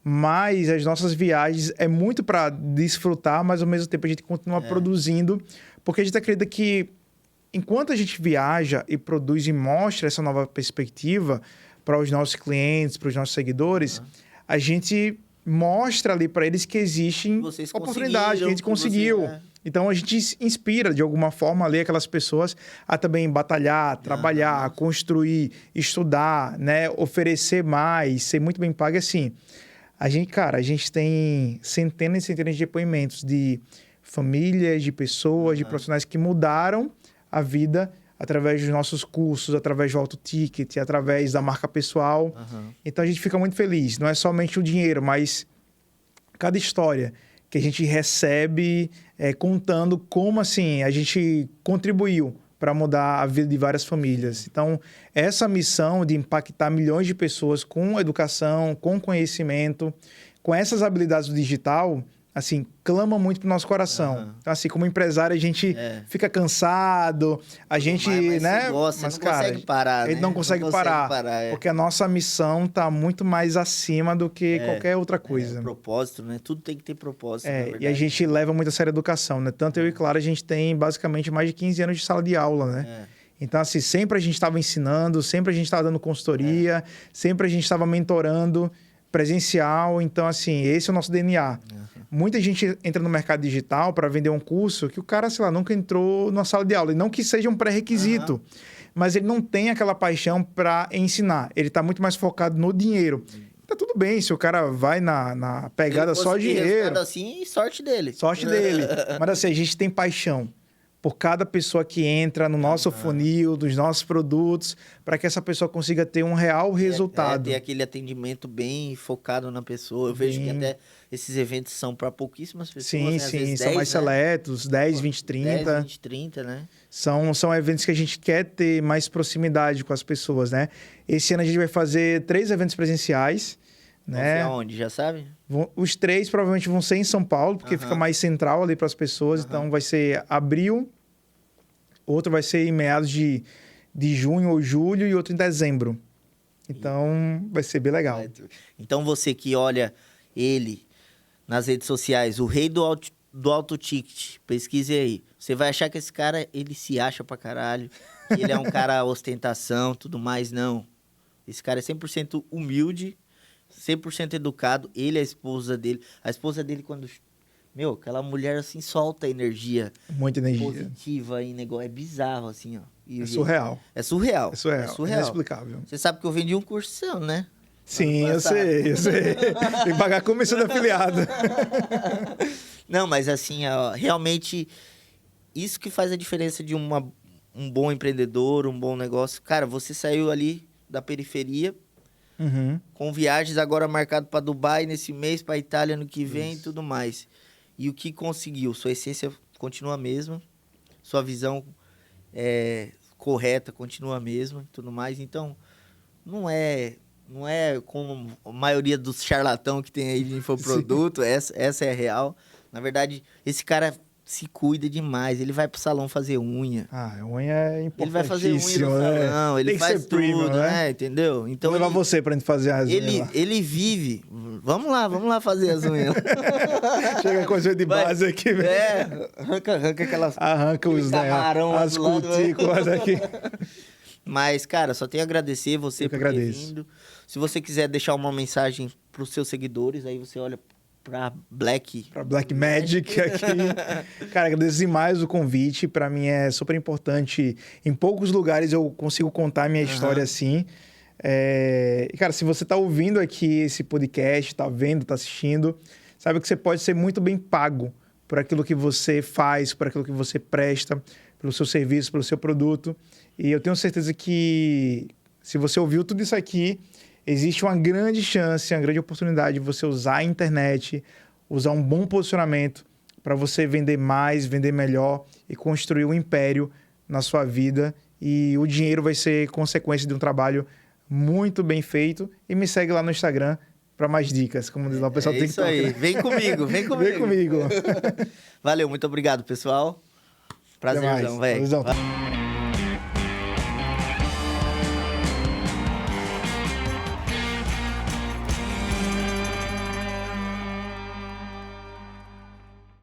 Mas as nossas viagens é muito para desfrutar, mas ao mesmo tempo a gente continua produzindo, porque a gente acredita que enquanto a gente viaja e produz e mostra essa nova perspectiva para os nossos clientes, para os nossos seguidores, a gente mostra ali para eles que existem oportunidades, que a gente conseguiu. Então, a gente inspira, de alguma forma, ali aquelas pessoas a também batalhar, trabalhar, construir, estudar, né? Oferecer mais, ser muito bem pago. Assim, a gente tem centenas e centenas de depoimentos de famílias, de pessoas, de profissionais que mudaram a vida através dos nossos cursos, através do Alto Ticket, através da marca pessoal. Então, a gente fica muito feliz. Não é somente o dinheiro, mas cada história que a gente recebe contando como, assim, a gente contribuiu para mudar a vida de várias famílias. Então, essa missão de impactar milhões de pessoas com educação, com conhecimento, com essas habilidades do digital, assim, clama muito pro nosso coração. Então, assim, como empresário, a gente fica cansado, a gente, né? Mas, cara, consegue parar, a gente não consegue parar, porque a nossa missão tá muito mais acima do que qualquer outra coisa. Propósito, né? Tudo tem que ter propósito, e a gente leva muito a sério a educação, né? Tanto eu e Clara, a gente tem basicamente mais de 15 anos de sala de aula, né? Então, assim, sempre a gente estava ensinando, sempre a gente estava dando consultoria, sempre a gente estava mentorando presencial. Então, assim, esse é o nosso DNA. Muita gente entra no mercado digital para vender um curso que o cara, sei lá, nunca entrou numa sala de aula. E não que seja um pré-requisito, mas ele não tem aquela paixão para ensinar. Ele está muito mais focado no dinheiro. Tá tudo bem se o cara vai na pegada só dinheiro. Assim, sorte dele. Sorte dele. Mas assim, a gente tem paixão por cada pessoa que entra no nosso funil, dos nossos produtos, para que essa pessoa consiga ter um real resultado. Ter aquele atendimento bem focado na pessoa. Eu vejo que até esses eventos são para pouquíssimas pessoas. Sim, né? sim, 10, são mais seletos, 10, 20, 30. 10, 20, 30, né? São eventos que a gente quer ter mais proximidade com as pessoas, né? Esse ano a gente vai fazer 3 eventos presenciais. Né? Aonde, já sabe? Os 3 provavelmente vão ser em São Paulo, porque fica mais central ali para as pessoas. Então, vai ser abril, outro vai ser em meados de junho ou julho e outro em dezembro. Então, vai ser bem legal. Então, você que olha ele nas redes sociais, o rei do Alto Ticket, pesquise aí. Você vai achar que esse cara, ele se acha pra caralho, que ele é um cara ostentação, tudo mais. Não. Esse cara é 100% humilde, 100% educado. Ele é a esposa dele. A esposa dele, quando... Meu, aquela mulher, assim, solta energia. Muita energia. Positiva em negócio. É bizarro, assim, ó. É surreal. É surreal. É surreal. É inexplicável. Você sabe que eu vendi um curso seu, né? Sim, eu sei. Tem que pagar a comissão do afiliado. Não, mas assim, ó, realmente, isso que faz a diferença de um bom empreendedor, um bom negócio. Cara, você saiu ali da periferia, com viagens agora marcado para Dubai nesse mês, para Itália no que vem e tudo mais. E o que conseguiu? Sua essência continua a mesma, sua visão correta continua a mesma e tudo mais. Então, não é como a maioria dos charlatão que tem aí de infoproduto, essa é a real. Na verdade, esse cara se cuida demais. Ele vai pro salão fazer unha. A unha é importantíssima. Ele vai fazer unha no salão, ele faz tudo, premium, né? Entendeu? Então, vou levar você pra gente fazer as unhas. Ele vive. Vamos lá fazer as unhas. Chega com a coisa de base aqui, velho. Arranca aquelas... Arranca os, né, as cutículas aqui. Mas, cara, só tenho a agradecer você por ter vindo. Se você quiser deixar uma mensagem pros seus seguidores, aí você olha pra Black. Pra Black Magic aqui. Cara, agradeço demais o convite. Pra mim é super importante. Em poucos lugares eu consigo contar a minha história assim. Cara, se você tá ouvindo aqui esse podcast, tá vendo, tá assistindo, sabe que você pode ser muito bem pago por aquilo que você faz, por aquilo que você presta, pelo seu serviço, pelo seu produto. E eu tenho certeza que se você ouviu tudo isso aqui, existe uma grande chance, uma grande oportunidade de você usar a internet, usar um bom posicionamento para você vender mais, vender melhor e construir um império na sua vida. E o dinheiro vai ser consequência de um trabalho muito bem feito. E me segue lá no Instagram para mais dicas, como diz lá o pessoal do TikTok. Isso aí, vem comigo, vem comigo. Vem comigo. Valeu, muito obrigado, pessoal. Prazerzão, velho.